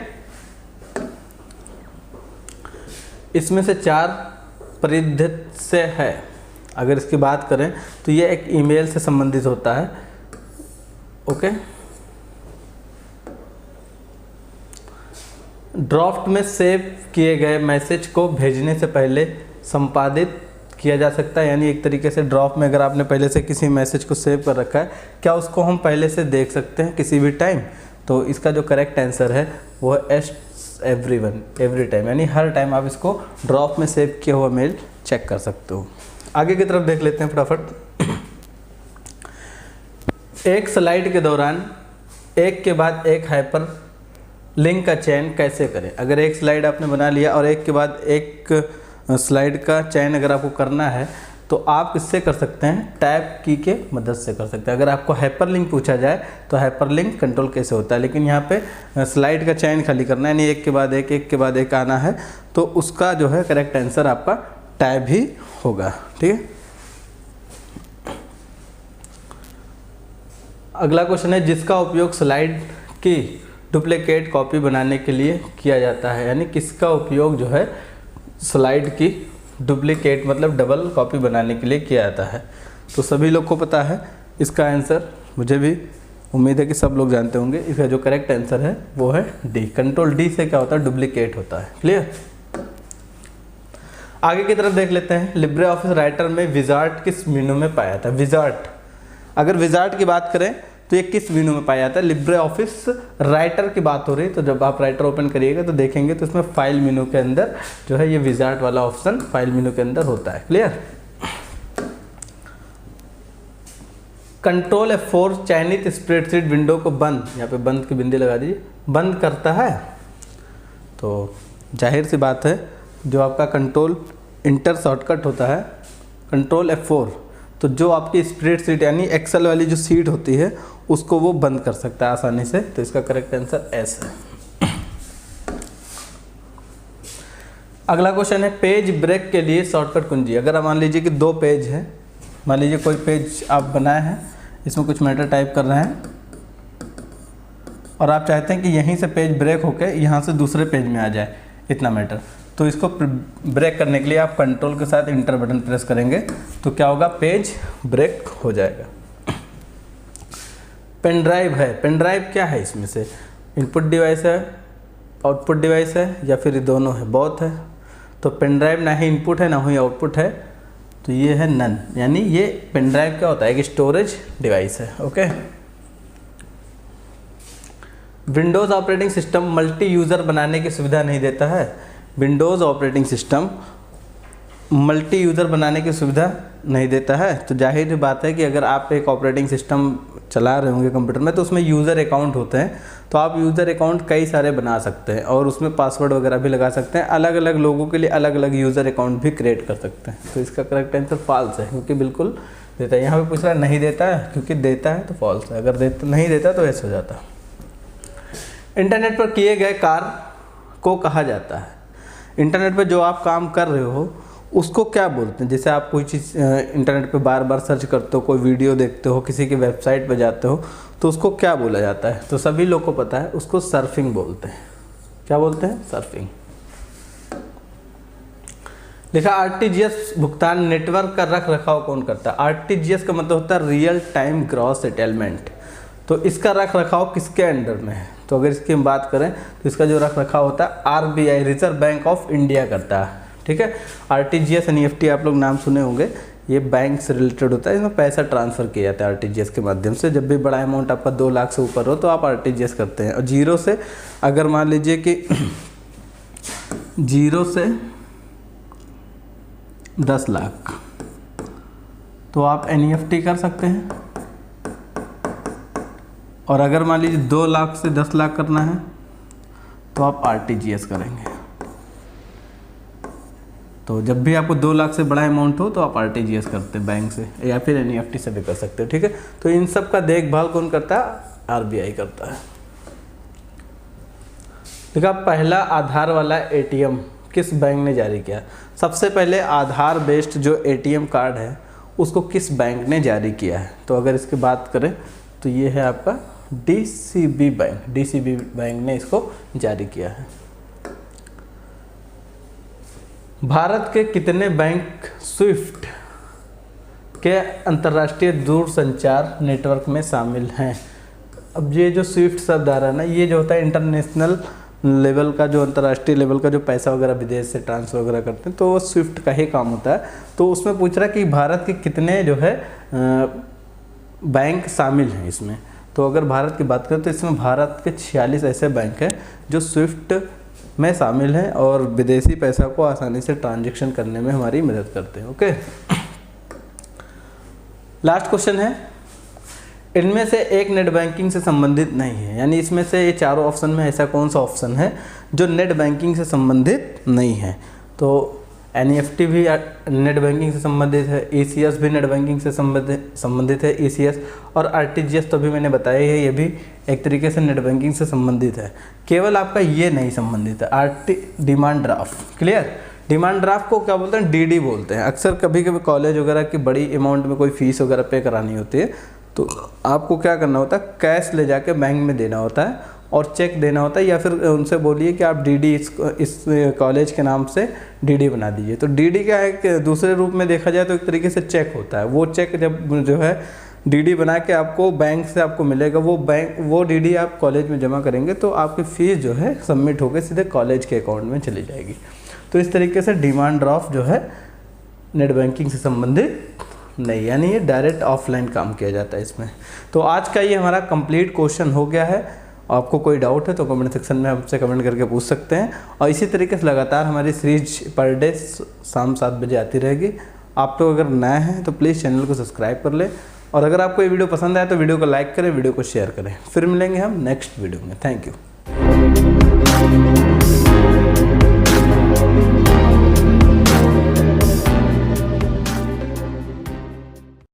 इसमें से 4 परिदृश्य है। अगर इसकी बात करें तो ये एक ईमेल से संबंधित होता है। ओके, ड्राफ्ट में सेव किए गए मैसेज को भेजने से पहले संपादित किया जा सकता है। यानी एक तरीके से ड्राफ्ट में अगर आपने पहले से किसी मैसेज को सेव कर रखा है, क्या उसको हम पहले से देख सकते हैं किसी भी टाइम। तो इसका जो करेक्ट आंसर है वो है एवरी टाइम, यानी हर टाइम आप इसको ड्राफ्ट में सेव किया हुआ मेल चेक कर सकते हो। आगे की तरफ देख लेते हैं फटाफट। एक स्लाइड के दौरान एक के बाद एक हाइपर लिंक का चयन कैसे करें। अगर एक स्लाइड आपने बना लिया और एक के बाद एक स्लाइड का चयन अगर आपको करना है तो आप किससे कर सकते हैं, टैब की के मदद से कर सकते हैं। अगर आपको हाइपरलिंक पूछा जाए तो हाइपरलिंक कंट्रोल कैसे होता है, लेकिन यहाँ पे स्लाइड का चयन खाली करना है, यानी एक के बाद एक के बाद एक आना है, तो उसका जो है करेक्ट आंसर आपका टैब ही होगा। ठीक है। अगला क्वेश्चन है, जिसका उपयोग स्लाइड की डुप्लीकेट कॉपी बनाने के लिए किया जाता है। यानी किसका उपयोग जो है स्लाइड की डुप्लीकेट मतलब डबल कॉपी बनाने के लिए किया जाता है। तो सभी लोग को पता है इसका आंसर, मुझे भी उम्मीद है कि सब लोग जानते होंगे। इसका जो करेक्ट आंसर है वो है डी। कंट्रोल डी से क्या होता है, डुप्लीकेट होता है। क्लियर। आगे की तरफ देख लेते हैं। लिब्रे ऑफिस राइटर में विजार्ड किस मेनू में पाया जाता है। विजार्ड, अगर विजार्ड की बात करें तो ये किस मेनू में पाया जाता है। लिब्रे ऑफिस राइटर की बात हो रही है, तो जब आप राइटर ओपन करिएगा तो देखेंगे तो इसमें फाइल मेनू के अंदर जो है ये विजार्ड वाला ऑप्शन फाइल मेनू के अंदर होता है। क्लियर। कंट्रोल F4 चयनित स्प्रेडशीट विंडो को बंद, यहाँ पे बंद की बिंदी लगा दीजिए, बंद करता है। तो जाहिर सी बात है जो आपका कंट्रोल इंटर शॉर्टकट होता है कंट्रोल F4, तो जो आपकी स्प्रेडशीट यानी एक्सेल वाली जो सीट होती है उसको वो बंद कर सकता है आसानी से। तो इसका करेक्ट आंसर एस है। अगला क्वेश्चन है, पेज ब्रेक के लिए शॉर्टकट कुंजी। अगर मान लीजिए कि 2 पेज है, मान लीजिए कोई पेज आप बनाए हैं, इसमें कुछ मैटर टाइप कर रहे हैं और आप चाहते हैं कि यहीं से पेज ब्रेक होकर यहाँ से दूसरे पेज में आ जाए इतना मीटर, तो इसको ब्रेक करने के लिए आप कंट्रोल के साथ इंटर बटन प्रेस करेंगे तो क्या होगा, पेज ब्रेक हो जाएगा। पेन ड्राइव है, पेन ड्राइव क्या है, इसमें से इनपुट डिवाइस है, आउटपुट डिवाइस है, या फिर ये दोनों है, बोथ है। तो पेन ड्राइव ना ही इनपुट है ना ही आउटपुट है, तो ये है नन, यानी ये पेन ड्राइव क्या होता है, एक स्टोरेज डिवाइस है। Okay. Windows operating system multi user बनाने की सुविधा नहीं देता है। Windows operating system multi user बनाने की सुविधा नहीं देता है, तो जाहिर बात है कि अगर आप एक ऑपरेटिंग सिस्टम चला रहे होंगे कंप्यूटर में तो उसमें यूज़र अकाउंट होते हैं, तो आप यूज़र अकाउंट कई सारे बना सकते हैं और उसमें पासवर्ड वगैरह भी लगा सकते हैं। अलग अलग लोगों के लिए अलग अलग यूज़र अकाउंट भी क्रिएट कर सकते हैं। तो इसका करेक्ट आंसर फॉल्स है, क्योंकि बिल्कुल देता है। यहाँ पे पूछ रहा है नहीं देता है, क्योंकि देता है तो फॉल्स है, अगर नहीं देता तो ऐसा हो जाता। इंटरनेट पर किए गए कार्य को कहा जाता है। इंटरनेट पर जो आप काम कर रहे हो उसको क्या बोलते हैं। जैसे आप कोई चीज़ इंटरनेट पे बार बार सर्च करते हो, कोई वीडियो देखते हो, किसी की वेबसाइट पे जाते हो, तो उसको क्या बोला जाता है, तो सभी लोग को पता है, उसको सर्फिंग बोलते हैं। क्या बोलते हैं, सर्फिंग। लिखा आरटीजीएस भुगतान नेटवर्क का रख रखाव कौन करता है। आरटीजीएस का मतलब होता है रियल टाइम ग्रॉस सेटलमेंट, तो इसका रख रखाव किसके अंडर में है, तो अगर इसकी हम बात करें तो इसका जो रख रखाव होता है RBI, reserve bank of India करता है। ठीक है। आरटीजीएस एनईएफटी आप लोग नाम सुने होंगे, ये बैंक से रिलेटेड होता है, इसमें पैसा ट्रांसफ़र किया जाता है आरटीजीएस के माध्यम से। जब भी बड़ा अमाउंट आपका 2 लाख से ऊपर हो तो आप आरटीजीएस करते हैं। और जीरो से अगर मान लीजिए कि 0 से 10 लाख तो आप एनईएफटी कर सकते हैं, और अगर मान लीजिए 2 लाख से 10 लाख करना है तो आप आरटीजीएस करेंगे। तो जब भी आपको 2 लाख से बड़ा अमाउंट हो तो आप आरटीजीएस करते हैं बैंक से, या फिर एनईएफटी से भी कर सकते हो। ठीक है। तो इन सब का देखभाल कौन करता है, आरबीआई करता है। देखा पहला आधार वाला एटीएम किस बैंक ने जारी किया। सबसे पहले आधार बेस्ड जो एटीएम कार्ड है उसको किस बैंक ने जारी किया है, तो अगर इसकी बात करें तो ये है आपका डीसीबी बैंक। डीसीबी बैंक ने इसको जारी किया है। भारत के कितने बैंक स्विफ्ट के अंतर्राष्ट्रीय दूरसंचार नेटवर्क में शामिल हैं। अब ये जो स्विफ्ट शब्द आ रहा है ना, ये जो होता है इंटरनेशनल लेवल का, जो अंतर्राष्ट्रीय लेवल का जो पैसा वगैरह विदेश से ट्रांसफ़र वगैरह करते हैं, तो वो स्विफ्ट का ही काम होता है। तो उसमें पूछ रहा है कि भारत के कितने जो है बैंक शामिल हैं इसमें। तो अगर भारत की बात करें तो इसमें भारत के 46 ऐसे बैंक हैं जो स्विफ्ट में शामिल हैं और विदेशी पैसा को आसानी से ट्रांजैक्शन करने में हमारी मदद करते हैं। ओके। लास्ट क्वेश्चन है, इनमें से एक नेट बैंकिंग से संबंधित नहीं है, यानी इसमें से ये चारों ऑप्शन में ऐसा कौन सा ऑप्शन है जो नेट बैंकिंग से संबंधित नहीं है। तो एनईएफटी भी नेट बैंकिंग से संबंधित है, ईसीएस भी नेट बैंकिंग से संबंधित है, ईसीएस और आरटीजीएस तो भी मैंने बताया है, ये भी एक तरीके से नेट बैंकिंग से संबंधित है। केवल आपका ये नहीं संबंधित है, demand draft. Clear. Demand draft को क्या बोलते हैं, डीडी बोलते हैं। अक्सर कभी कभी कॉलेज वगैरह की बड़ी अमाउंट में कोई फीस वगैरह पे करानी होती है तो आपको क्या करना होता है, कैश ले जाके बैंक में देना होता है और चेक देना होता है, या फिर उनसे बोलिए कि आप डीडी इस कॉलेज के नाम से डीडी बना दीजिए। तो डीडी क्या है कि दूसरे रूप में देखा जाए तो एक तरीके से चेक होता है। वो चेक जब जो है डीडी बना के आपको बैंक से आपको मिलेगा, वो डीडी आप कॉलेज में जमा करेंगे तो आपकी फ़ीस जो है सबमिट होकर सीधे कॉलेज के अकाउंट में चली जाएगी। तो इस तरीके से डिमांड ड्राफ्ट जो है नेट बैंकिंग से संबंधित नहीं, यानी ये डायरेक्ट ऑफलाइन काम किया जाता है इसमें। तो आज का ये हमारा कंप्लीट क्वेश्चन हो गया है। आपको कोई डाउट है तो कमेंट सेक्शन में हमसे कमेंट करके पूछ सकते हैं, और इसी तरीके से लगातार हमारी सीरीज पर डे शाम 7 बजे आती रहेगी। आप लोग अगर नए हैं तो प्लीज़ चैनल को सब्सक्राइब कर लें, और अगर आपको ये वीडियो पसंद आए तो वीडियो को लाइक करें, वीडियो को शेयर करें। फिर मिलेंगे हम नेक्स्ट वीडियो में। Thank you.